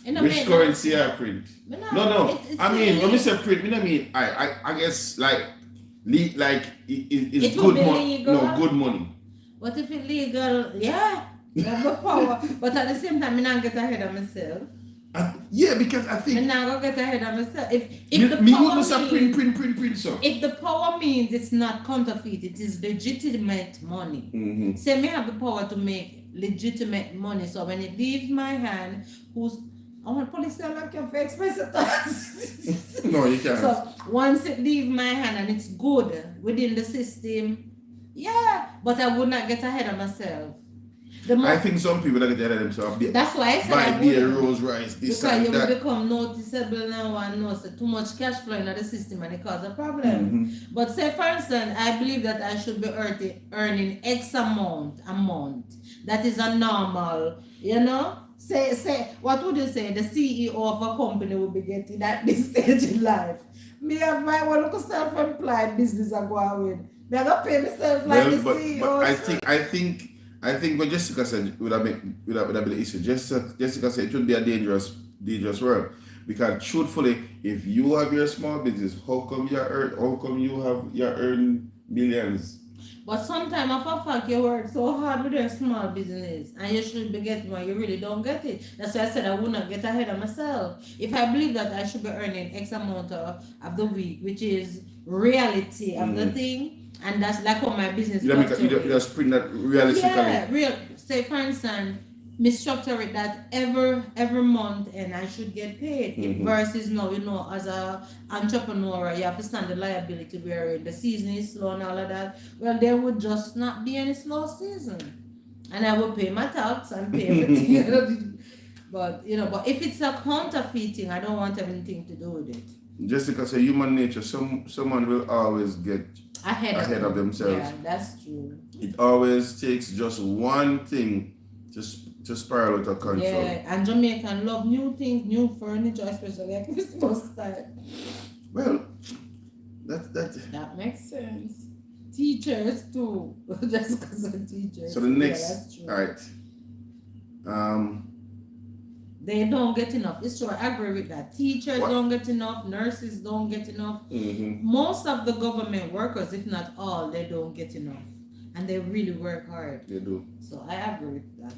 Which currency I print? No. I mean, when we say print, I mean I guess like it's good money. No, good money. But if it's legal, yeah, you have the power. But at the same time, I not get ahead of myself. Yeah, because I think I'm not gonna get ahead of myself. If the me power wouldn't say print, so. If the power means it's not counterfeit, it is legitimate money. Mm-hmm. Say me have the power to make legitimate money. So when it leaves my hand, I want police to lock you for expensive tax. No, you can't. So once it leaves my hand and it's good within the system, yeah, but I would not get ahead of myself. I think some people that get ahead of themselves. That's why I said buy beer, Rolls Royce, this because and you that. will become noticeable now and know so too much cash flow in the system and it causes a problem. Mm-hmm. But say for instance, I believe that I should be earning X amount a month. That is a normal, you know. Say, what would you say? The CEO of a company will be getting at this stage in life. Me have my one local self-employed business I go out with. Me I gotta pay myself like the CEO. But I think what Jessica said would have been the issue. Jessica said it would be a dangerous world. Because truthfully, if you have your small business, how come you earn millions? But sometimes I fact you work so hard with your small business and you should be getting what you really don't get it. That's why I said I would not get ahead of myself. If I believe that I should be earning X amount of the week, which is reality of the thing, and that's like what my business you just print that realistically. Yeah, say for instance, me structure it that every month and I should get paid. Versus now, you know, as a entrepreneur, you have to stand the liability where the season is slow and all of that. Well, there would just not be any slow season. And I will pay my tax and pay everything. But if it's a counterfeiting, I don't want anything to do with it. Jessica said human nature, someone will always get ahead of themselves. Yeah, that's true. It always takes just one thing to spiral out of control. Yeah, and Jamaican love new things, new furniture, especially at Christmas time. Well, that makes sense. Teachers too, just because of teachers. So the next, that's true. all right. They don't get enough. It's true. I agree with that. Teachers don't get enough. Nurses don't get enough. Most of the government workers, if not all, they don't get enough, and they really work hard. They do. So I agree with that.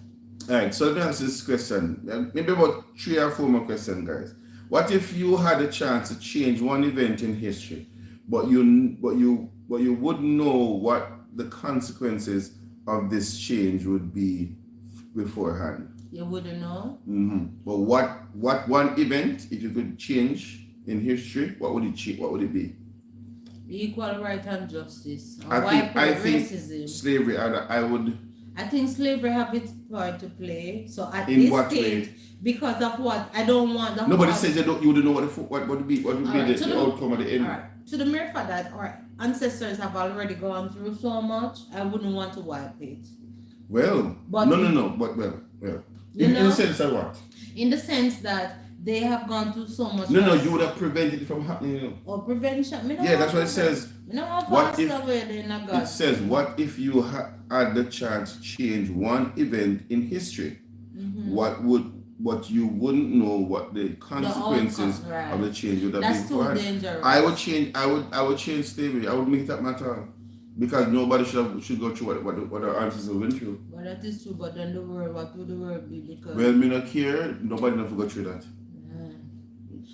All right, so let me ask this question. Maybe about 3 or 4 more questions, guys. What if you had a chance to change one event in history, but you wouldn't know what the consequences of this change would be beforehand? You wouldn't know. But what one event, if you could change in history, what would it be? Equal right and justice. I think slavery. I think slavery have its part to play. So at in this what stage, way? Because of what I don't want. Nobody says you wouldn't know what would be the outcome at the end. All right. To the mere fact that our ancestors have already gone through so much, I wouldn't want to wipe it. Well, but no. But well. In the sense of what? In the sense that they have gone through so much. No, you would have prevented it from happening. Or prevention. Yeah, that's what it says. It says, what if you had the chance to change one event in history? What you wouldn't know what the consequences of the change would have been. That's too dangerous. I would change slavery. I would make that matter. Because nobody should go through what our ancestors went through. Well, that is true, but then what would the world be? Because well, me not care. Nobody never go through that.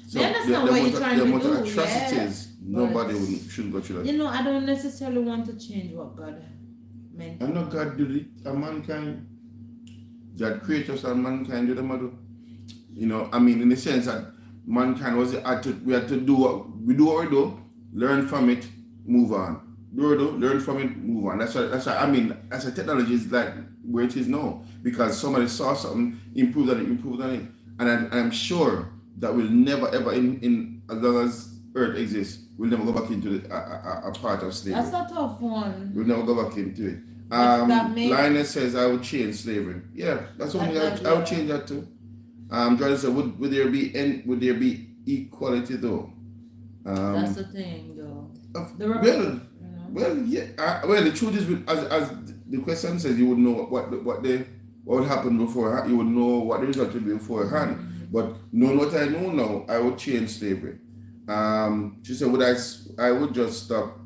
So I understand what you're trying to do. Atrocities, nobody should go through that. I don't necessarily want to change what God meant. I know God did it, and mankind. God created us, and mankind did the I mean, in the sense that mankind we had to do what we do, learn from it, move on. Learn from it, move on. That's why I mean, as a technology is like where it is now, because somebody saw something, improved on it, and I'm sure that we'll never ever in as long as Earth exists, we'll never go back into a part of slavery. That's a tough one. We'll never go back into it. Linus says I would change slavery. Yeah, that's one thing I would change that too. Jordan said, would there be equality though? That's the thing though. Well, yeah. The truth is, as the question says, you would know what would happen beforehand. You would know what the result would be beforehand. But knowing what I know now, I would change slavery. She said, I would just stop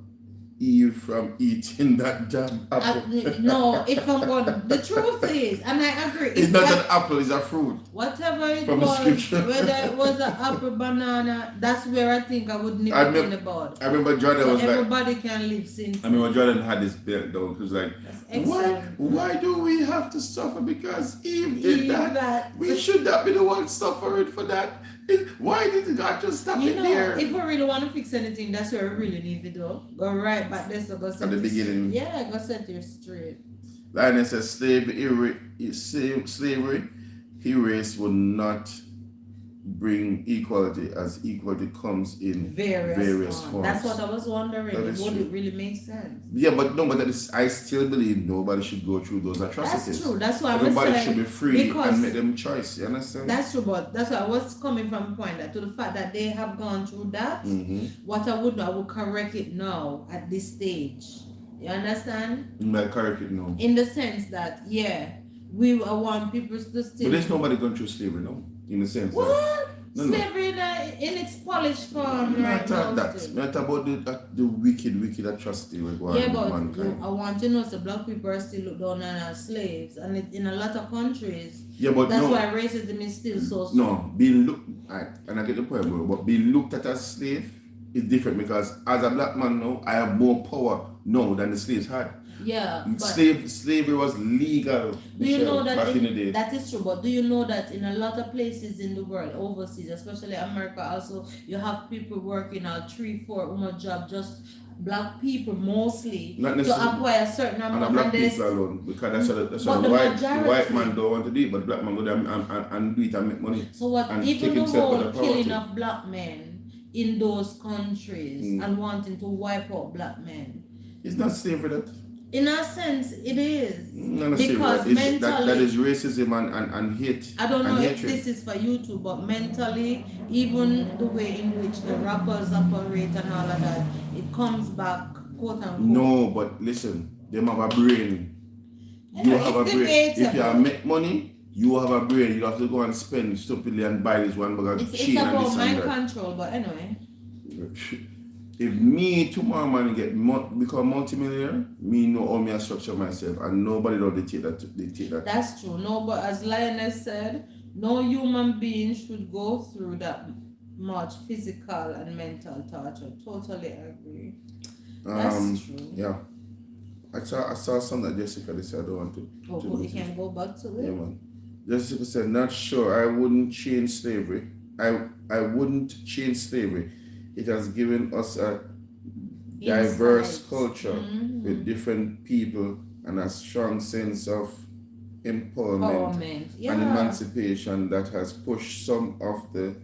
Eve from eating that damn apple. No, if I'm going, the truth is, and I agree. It's not an apple, it's a fruit. Whatever it From the was, scripture. whether it was an apple, banana, that's where I think I would nip it in the bud. I remember Jordan So was like, everybody can live since. I remember Jordan had this belt down. He was like, That's why do we have to suffer because Eve did Eve that? We should not be the ones suffering for that. Why did God just stop You it know, there? if we really want to fix anything, that's where we really need to do. Go right back there, so go set At the you beginning. Yeah, go set you straight. Lionel says slavery, erase will not bring equality as equality comes in various forms. That's what I was wondering. That is Would true. it really make sense? Yeah, but I still believe nobody should go through those atrocities. That's true. That's why I was Everybody saying. should be free because and make them choice. You understand? That's true, but that's why I was coming from a point that to the fact that they have gone through that. What I would do, I would correct it now at this stage. You understand? Like correct it now. In the sense that, yeah, we want people to still. But there's nobody going through slavery now. In the sense What? that. Slavery in its polished form right now. Not about the wicked atrocity we're going Yeah, but mankind. I want to know the black people are still looked down on as slaves, and in a lot of countries. Yeah, but that's why racism is still so strong. No, being looked at, and I get the point, bro, but being looked at as slave is different because as a black man now, I have more power now than the slaves had. Yeah, but slavery was legal. Do you know that back in the day? That is true, but do you know that in a lot of places in the world, overseas, especially America, also you have people working a 3-4 woman job, just black people mostly, Not to acquire a certain amount. And black people alone, because that's what the white man don't want to do it, but the black man go there and do it and make money. So what? Even the whole killing of black men in those countries and wanting to wipe out black men. It's not slavery that. In a sense, it is. Because mentally, that is racism and hate. I don't know if hatred. this is for you too, but mentally, even the way in which the rappers operate and all of that, it comes back, quote unquote. No, but listen, them have a brain. You have a brain. If you make money, you have a brain. You have to go and spend stupidly and buy this one bag of chain and this and that. It's about mind control, but anyway. If me tomorrow man become multimillionaire, me know how me I structure myself, and nobody don't dictate that. That's true. No, but as Lioness said, no human being should go through that much physical and mental torture. Totally agree. That's true. Yeah. I saw something that Jessica said. I don't want to. We can go back to it. Yeah, man. Jessica said, not sure. I wouldn't change slavery. I wouldn't change slavery. It has given us a diverse culture with different people and a strong sense of empowerment and emancipation that has pushed some of the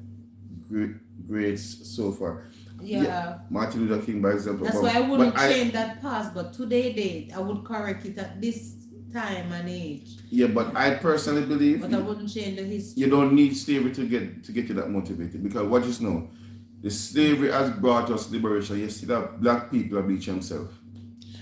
greats so far. Yeah. Martin Luther King, by example. That's why I wouldn't change that past, but today date I would correct it at this time and age. Yeah, but I personally believe. But I wouldn't change the history. You don't need slavery to get you that motivated, because what you know. The slavery has brought us liberation. You see that black people are bleaching themselves.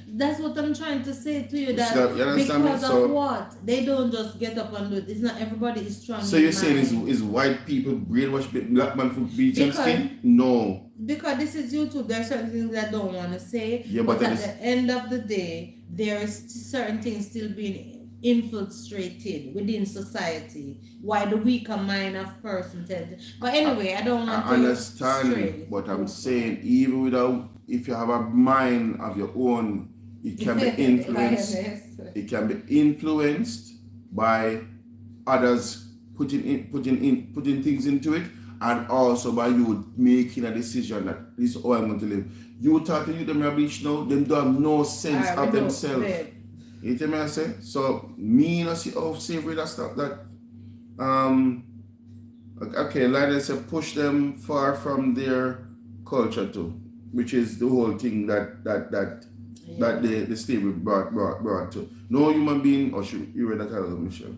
That's what I'm trying to say to you. That you because of what? They don't just get up and do it. It's not everybody is strong. So you're saying is white people brainwash black man for bleaching skin? No. Because this is YouTube. There are certain things I don't want to say. Yeah, but at the end of the day, there is certain things still being infiltrated within society, why the weaker mind of person tend. But anyway, I don't want to understand, but I'm saying even without, if you have a mind of your own, it can be influenced. It can be influenced by others putting things into it, and also by you making a decision that this is how I'm going to live. You talking to them rubbish now, them don't have no sense of themselves. You tell me I say? So me not see how slavery that stuff that okay, like I said, push them far from their culture too, which is the whole thing that the slavery brought to. No human being, or you read that title, Michelle.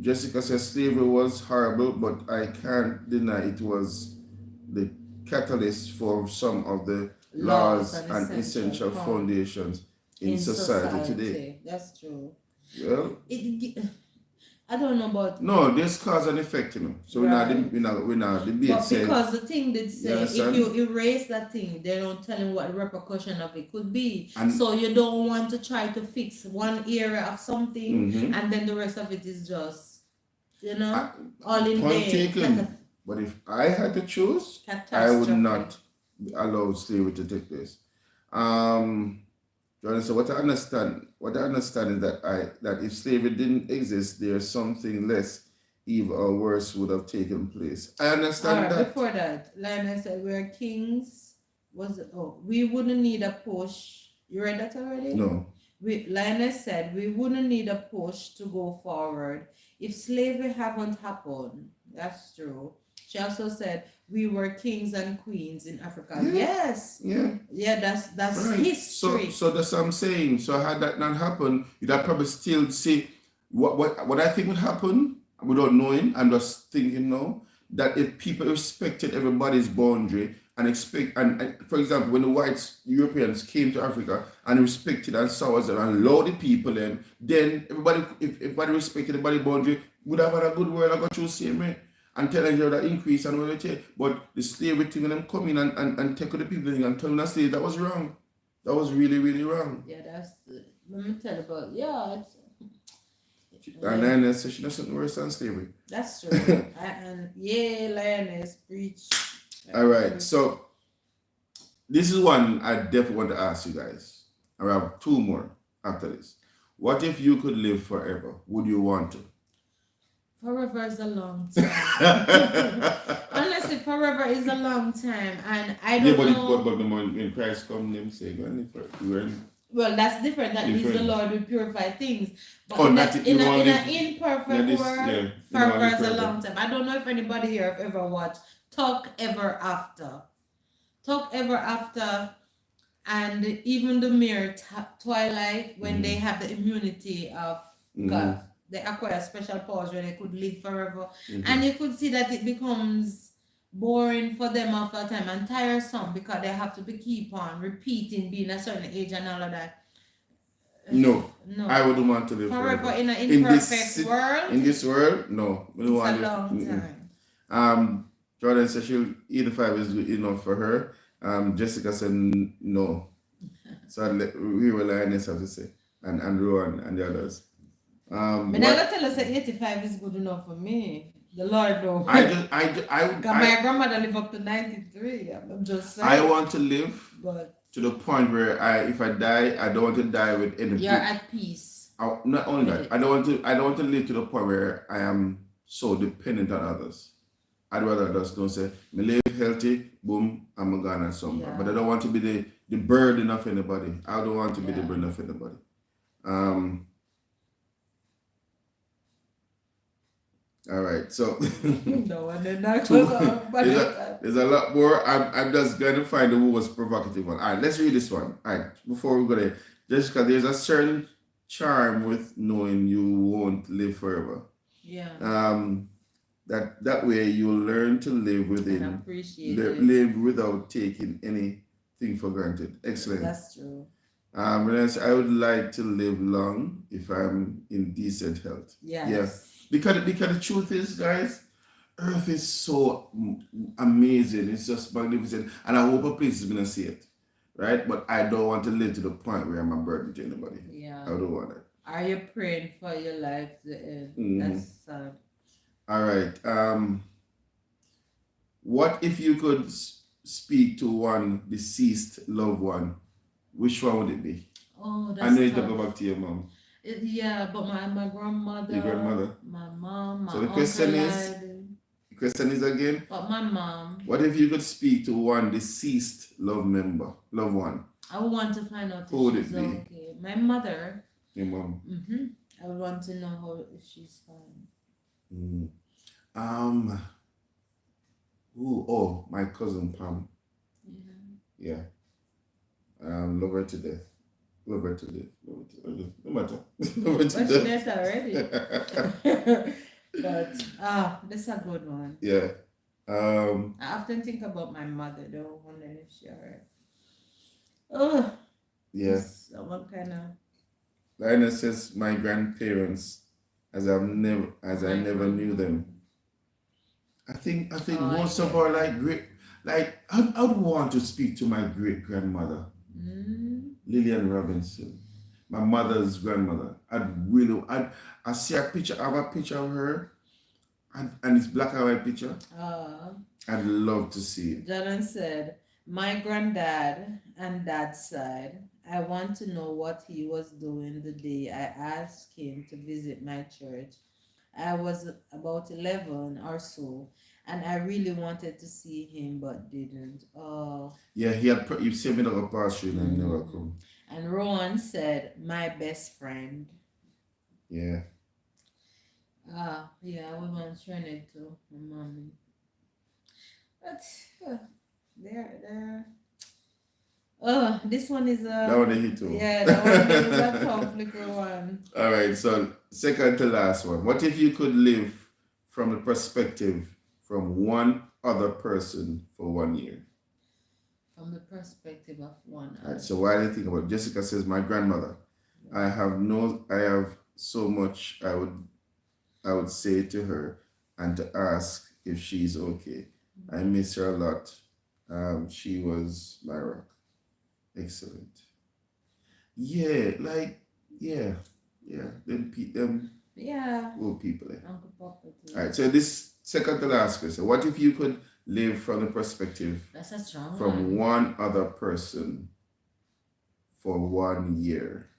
Jessica says slavery was horrible, but I can't deny it was the catalyst for some of the laws and essential foundations in society today. That's true. Well, I don't know about. No, there's cause and effect, So Right. we're not debate But saying. because the thing did say, if understand? you erase that thing, they don't tell you what the repercussion of it could be. And- So you don't want to try to fix one area of something, Mhm. and then the rest of it is just, I- all in Point vain. taken. But if I had to choose, I would not allow slavery to take place. Jordan, so what I understand is that if slavery didn't exist, there's something less evil or worse would have taken place. I understand Alright, that. before that, Lionel said we're kings. We wouldn't need a push. You read that already? No. Lionel said we wouldn't need a push to go forward if slavery haven't happened. That's true. She also said we were kings and queens in Africa. Yeah. Yes. Yeah. Yeah, that's Right. history. So that's what I'm saying. So had that not happened, you'd have probably still see what I think would happen without knowing. I'm just thinking now that if people respected everybody's boundary and for example, when the whites Europeans came to Africa and respected and saw us and allowed the people in, then if everybody respected everybody's boundary, would have had a good world. I got you same way. And telling you that increase and whatever. But the slavery thing and them come in and take the people and tell them that slave, that was wrong. That was really, really wrong. Yeah, let me tell you about, And Lioness says she does something worse than slavery. That's true. And Lioness, preach. All right, so this is one I definitely want to ask you guys. I have two more after this. What if you could live forever? Would you want to? Forever is a long time. Honestly, forever is a long time, and I don't know. But when Christ comes, them say, "Go and live forever." Well, that's different. That means the Lord will purify things. But Oh, in not in an imperfect world, forever is a forever. long time. I don't know if anybody here have ever watched Talk Ever After. Talk Ever After, and even the mere Twilight, when they have the immunity of God. They acquire special powers where they could live forever. And you could see that it becomes boring for them after a time and tiresome because they have to keep on repeating being a certain age and all of that. No. I wouldn't want to live forever in an imperfect world. In this world, no. It's a long time. Jordan said 85 is good enough for her. Jessica said no. So we were Lioness, have to say, and Rowan and the others. But never tell us that 85 is good enough for me. The Lord knows. My grandmother lived up to 93. I'm just saying. I want to live to the point where if I die, I don't want to die with any. You're at peace. Not only that, I don't want to live to the point where I am so dependent on others. I'd rather just don't say, me live healthy, boom, I'm gone and somewhere. Yeah. But I don't want to be the burden of anybody. I don't want to be the burden of anybody. All right, so no, and then that there's a lot more. I'm just going to find the most provocative one. All right, let's read this one. All right, before we go there, Jessica, there's a certain charm with knowing you won't live forever. Yeah. That way you'll learn to live within, and appreciate live without taking anything for granted. Excellent. That's true. I would like to live long if I'm in decent health. Yes. Yeah. Because the truth is, guys, Earth is so amazing. It's just magnificent. And I hope a place is going to see it. Right? But I don't want to live to the point where I'm a burden to anybody. Yeah. I don't want it. Are you praying for your life to end? That's sad. All right. What if you could speak to one deceased loved one? Which one would it be? Oh, that's I know you tough. go back to your mom. Yeah, but my grandmother. Your grandmother. My mom. My so the question is again. But my mom. What if you could speak to one deceased loved one? I would want to find out who if would she's it be? okay. My mother. Your mom. I would want to know if she's fine. My cousin Pam. Yeah. Love her to death. Love her to death. No matter. Love her to death. Already. But that's a good one. Yeah. I often think about my mother though, wondering if she's alright. Oh. Yeah. Someone kind of. Lionel says my grandparents as I never knew them. I think Oh, I most of get our that. I'd want to speak to my great grandmother, Mm. Lillian Robinson, my mother's grandmother. I see a picture, I have a picture of her, and it's black and white picture. Uh, I'd love to see it. Jordan said, my granddad and dad's side, I want to know what he was doing the day I asked him to visit my church. I was about 11 or so, and I really wanted to see him but didn't. Oh. Yeah, you sent me the past and I never Mhm. come. And Rowan said, my best friend. Yeah. Yeah, I was mentioning it to my mommy. But there. Oh, this one is That one they hit too. yeah, that one is a tough little one. All right, so second to last one. What if you could live from the perspective from one other person for 1 year? From the perspective of one. All right, so why do you think about it? Jessica says, my grandmother. I have so much I would say to her and to ask if she's okay. I miss her a lot. She was my rock. Excellent. Yeah, them Yeah, old people. Uncle Papa too. All right, so this second to last question. What if you could live from the perspective That's a strong from one. one other person for 1 year?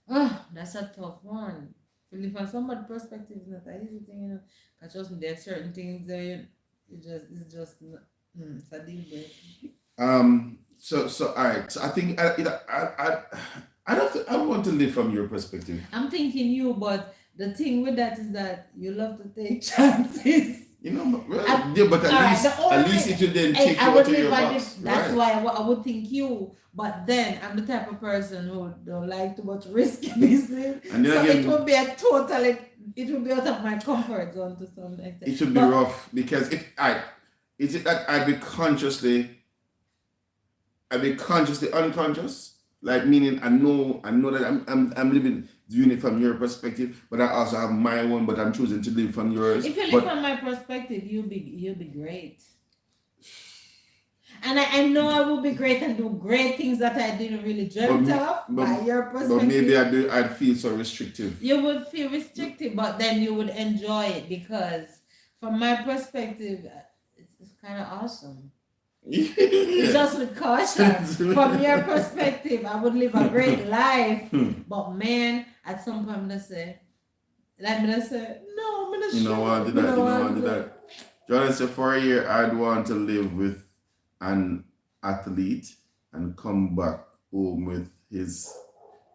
Oh, that's a tough one. Really, from somebody's perspective, it's not an easy thing, you know. Because trust me, there are certain things that it's just not, it's a deal breaker. So all right. So I think I want to live from your perspective. I'm thinking you, but the thing with that is that you love to take chances. You know, well, I- yeah, but Alright, the at least only it will then I, take you I out would of your live on box, this. That's right? why I would think you. But then I'm the type of person who don't like too much risk in this thing. And then So again, it would be it would be out of my comfort zone to some extent. it should be But rough because is it that I'd be consciously unconscious, like meaning I know that I'm living doing it from your perspective, but I also have my own, but I'm choosing to live from yours. if you live from my perspective, you'll be great. And I know I will be great and do great things that I didn't really dreamt of by your perspective. But maybe I'd feel so restrictive. You would feel restrictive, but then you would enjoy it because, from my perspective, it's kind of awesome. Yeah. Just with caution. From your perspective, I would live a great life, but man, at some point, I'm gonna say, no, I'm gonna You don't want to do that. You don't want to do that. Jordan said, for a year, I'd want to live with an athlete and come back home with his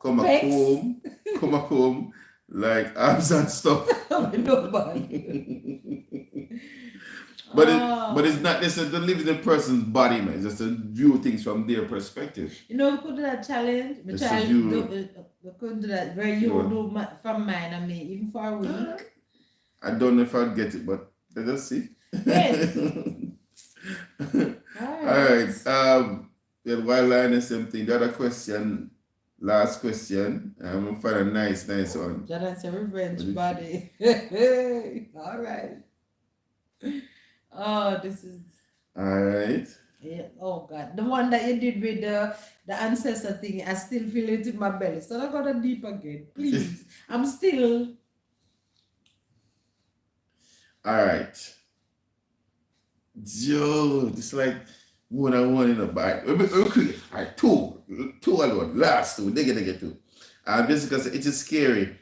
come back home like abs and stuff. But it's not necessarily to live in a person's body, man. It's just to view things from their perspective. You know, we could do that challenge. We could do that where you do from mine and me, even for a week. I don't know if I'd get it, but let us see. Yes. All right. While line is something, the other question, last question, I'm gonna find a nice one. Jonathan, revenge body. All right. Oh, this is. All right. Yeah. Oh God, the one that you did with the ancestor thing, I still feel it in my belly. So I got a deep again, please. I'm still. All right. Joe, it's like one in a bite. All right, two alone. Last two. They get two. Just because it is scary.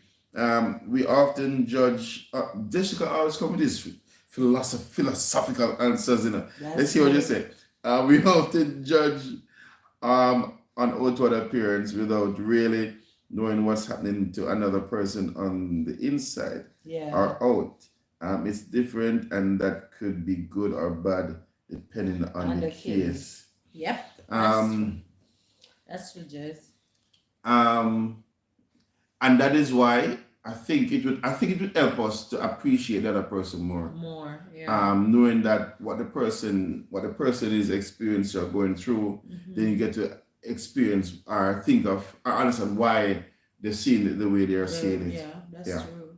We often judge. Jessica always come with this philosophical answers. Let's hear what you say. We often judge on outward appearance without really knowing what's happening to another person on the inside or out. It's different, and that could be good or bad depending on the case. Yep. That's true, Jess. And that is why I think it would help us to appreciate the other person more. Yeah. Knowing that what the person is experiencing or going through, then you get to experience or think of or understand why they're seeing it the way they are seeing it. Yeah, that's true.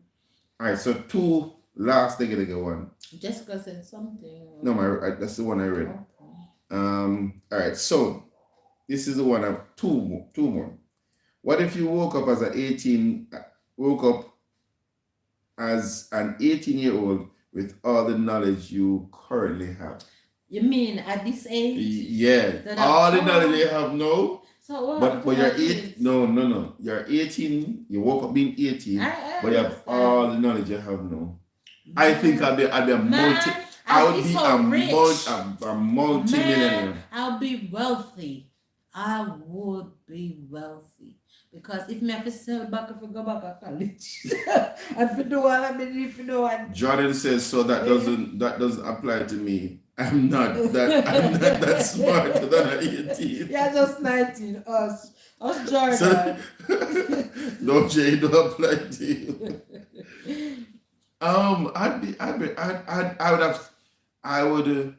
All right, so two last nigga one. Jessica said something. No, that's the one I read. Okay. All right, so this is the one. Two more. What if you woke up as an 18-year-old with all the knowledge you currently have? You mean at this age? Yeah, all the knowledge you have now. So but you're 8. No. You're 18. You woke up being 18, but you have all the knowledge you have now. I think I'd be a multi. I would be a multi-millionaire. I'll be wealthy. I would be wealthy. Because if me have to sell back, if I go back to college, if I do all I mean, if you know what. Jordan says so. That doesn't apply to me. I'm not that smart than an 18. Yeah, just 19. Us Jordan. So, no, Jay, don't apply to you. I would.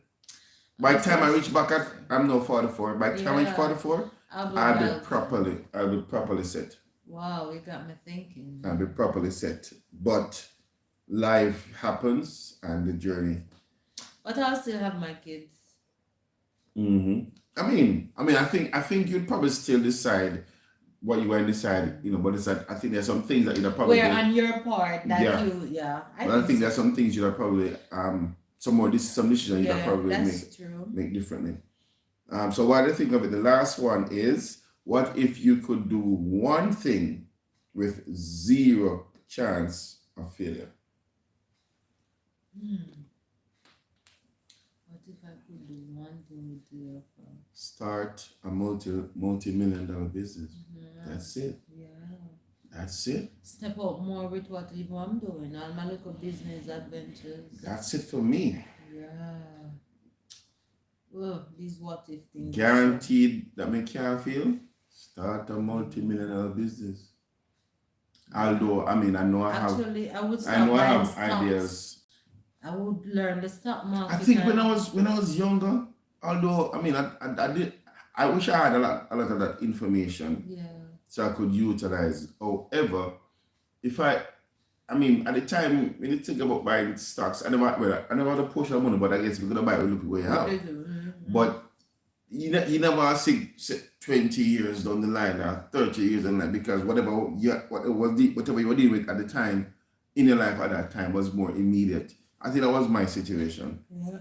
By the time I reach back at, I'm now 44. By the time I reach 44, I'll be properly set. Wow, you got me thinking. I'll be properly set. But life happens and the journey. But I'll still have my kids. Mm-hmm. I think you'd probably still decide what you want to decide, but I think there's some things that you'd probably on your part that I think there's some things you'd probably some decisions you'd probably make differently. So what I think of it, the last one is, what if you could do one thing with 0 chance of failure? What if I could do one thing with 0 chance? Start a multi-million-dollar business. That's it. Yeah. That's it. Step up more with what I'm doing, all my little business adventures. That's it for me. Yeah. Oh, these what if things. Guaranteed that me can't fail. Start a multi-million-dollar business. Although, I know I have. Actually, I would start I have stocks. ideas. I would learn the stock market. I think when I was younger, although I did. I wish I had a lot of that information. Yeah. So I could utilize. However, at the time when you think about buying stocks, I never had a portion of money, but I guess we're gonna buy it, look at where you have. Mm-hmm. But you never see 20 years down the line or 30 years down the line, because whatever you were dealing with at the time in your life at that time was more immediate. I think that was my situation. Yeah.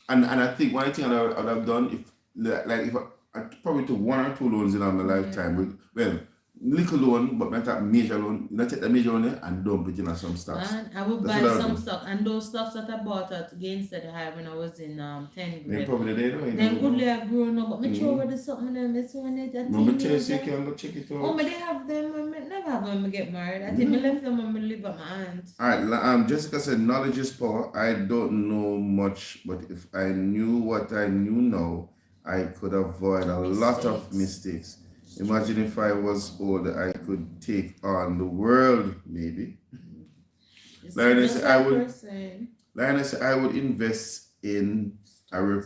And I think one thing I would have done, if I probably took 1 or 2 loans in my lifetime. Well, little loan, but not that major loan. You take the major loan and dump it in some stocks. And I would buy some stock, and those stocks that I bought at gains that I had when I was in 10th grade. They probably did. Then could they have grown up? But me throw over the something them. It's when they that. No, test you can go check it out. Oh, but they have them. I never have them when I get married. I think me left them when I live at my aunt. Alright, Jessica said knowledge is power. I don't know much, but if I knew what I knew now, I could avoid a lot of mistakes. Imagine if I was older, I could take on the world, maybe. Lioness, I would invest in a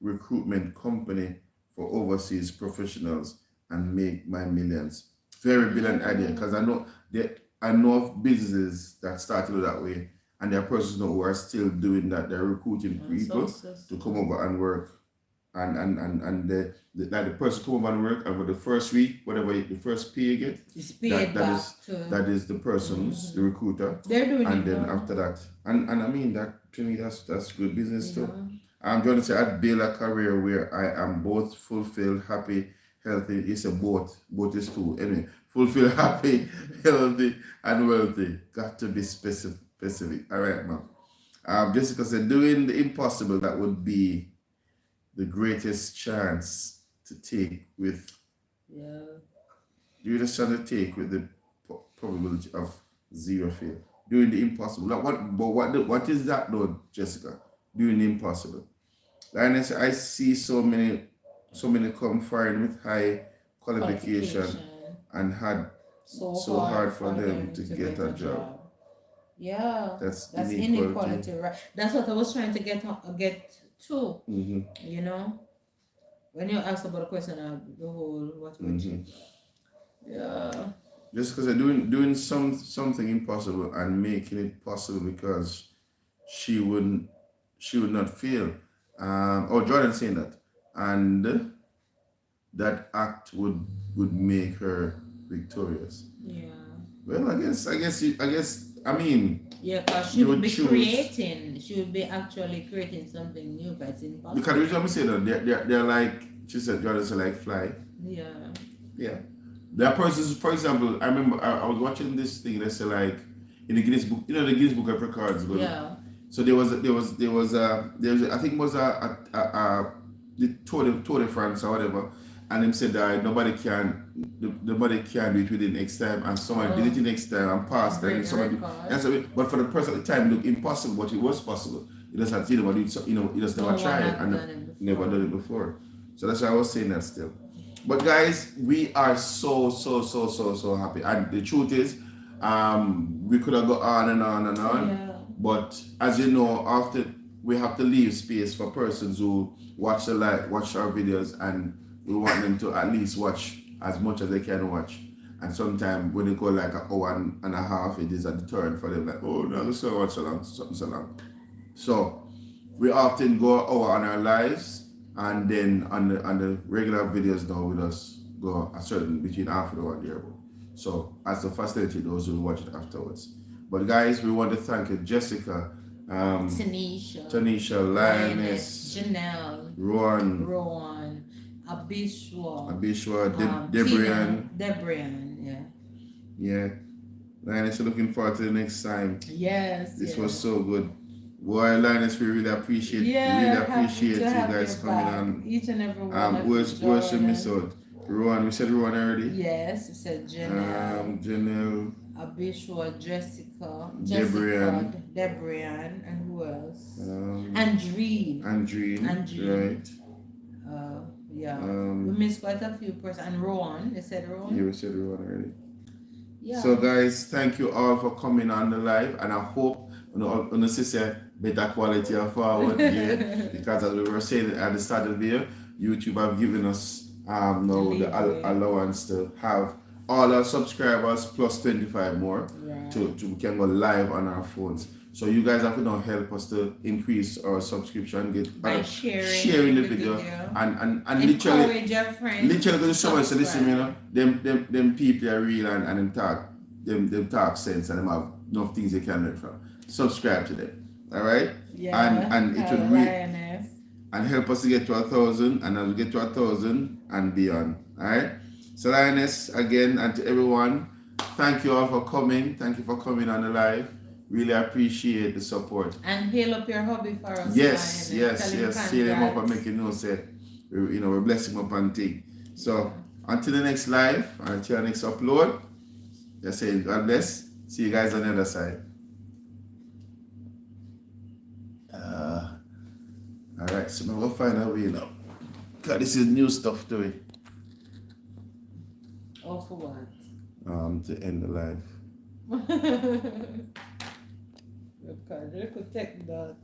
recruitment company for overseas professionals and make my millions. Very brilliant idea, because I know of businesses that started that way, and there are persons who are still doing that. They're recruiting people to come over and work. And the person come over and work, and for the first week, whatever the first pay you get, that is the person's, the recruiter. They're doing and then after that, and I mean that to me that's good business too. I'm going to say I'd build a career where I am both fulfilled, happy, healthy. It's a both is two. Anyway, fulfilled, happy, healthy, and wealthy. Got to be specific. All right, ma'am. Jessica said, doing the impossible, that would be the greatest chance to take with. Yeah. You just trying to take with the probability of 0 fail. Doing the impossible. What is that though, Jessica? Doing the impossible. Lioness, I see so many come foreign with high qualification and had so hard for them to get a job. Yeah. That's inequality, right? That's what I was trying to get to. Mm-hmm. You know, when you asked about the question of the whole what would you? Yeah. Just because they're doing something impossible and making it possible because she wouldn't she would not fail. Oh, Jordan saying that, and that act would make her victorious. Yeah. Well, I mean, Yeah, because she you would would be choose creating, she would be actually creating something new, but it's because impossible. the reason I'm saying that they're like she said Jordan said like fly. Yeah. Yeah. There are persons, for example, I remember I was watching this thing. They say like in the Guinness Book, the Guinness Book of Records. Yeah. So there was I think it was the Tour de France or whatever, and him said that nobody can do it within X time, and someone did it in X time and passed, and Great someone record. and so, but for the person at the time it looked impossible, but it was possible. He just had to do it, he just never No one tried it had and done it before. never done it before. So that's why I was saying that still. But guys, we are so happy, and the truth is, we could have gone on and on and on. Yeah. But as you know, after we have to leave space for persons who watch our videos, and we want them to at least watch as much as they can watch. And sometimes when they go like an hour and a half, it is a deterrent for them. Like, oh no, let's not watch something so long. So we often go an hour on our lives, and then on the regular videos now we just go a certain between half an hour and there. So as to facilitate those who watch it afterwards. But guys, we want to thank you, Jessica, Tanisha, Lioness, Janelle, Rowan, Abishwa, Debrian. Yeah. Lioness, looking forward to the next time. Yes. This was so good. Boy, Linus, we really appreciate you guys coming on. Each and every one of you. Where's your miss out? Rowan, we said Rowan already? Yes, we said Janelle. Janelle. Abishua, Jessica, Debrian, and who else? Andreen. Right. Yeah. We missed quite a few persons. And Rowan, they said Rowan? Yeah, we said Rowan already. Yeah. So guys, thank you all for coming on the live, and I hope better quality of forward here, because as we were saying at the start of the video, YouTube have given us the allowance to have all our subscribers plus 25 more, right, to we can go live on our phones. So you guys have to now help us to increase our subscription, get by sharing the video and literally your friends. Literally, because so much to listen, them people are real, and them talk sense, and them have enough things they can learn from. Subscribe to them, all right? Yeah, and it will and help us to get to 1,000, and as we get to 1,000 and beyond, all right? So Lioness, again, and to everyone, thank you all for coming. Thank you for coming on the live. Really appreciate the support. And hail up your hobby for us. Yes. See them up and make you know, say, we're blessing them up and thing. So until the next live, until the next upload, just say God bless. See you guys on the other side. Alright, so now we'll find our way now. God, this is new stuff to it. Oh, for what? To end the live. Okay, they could take that.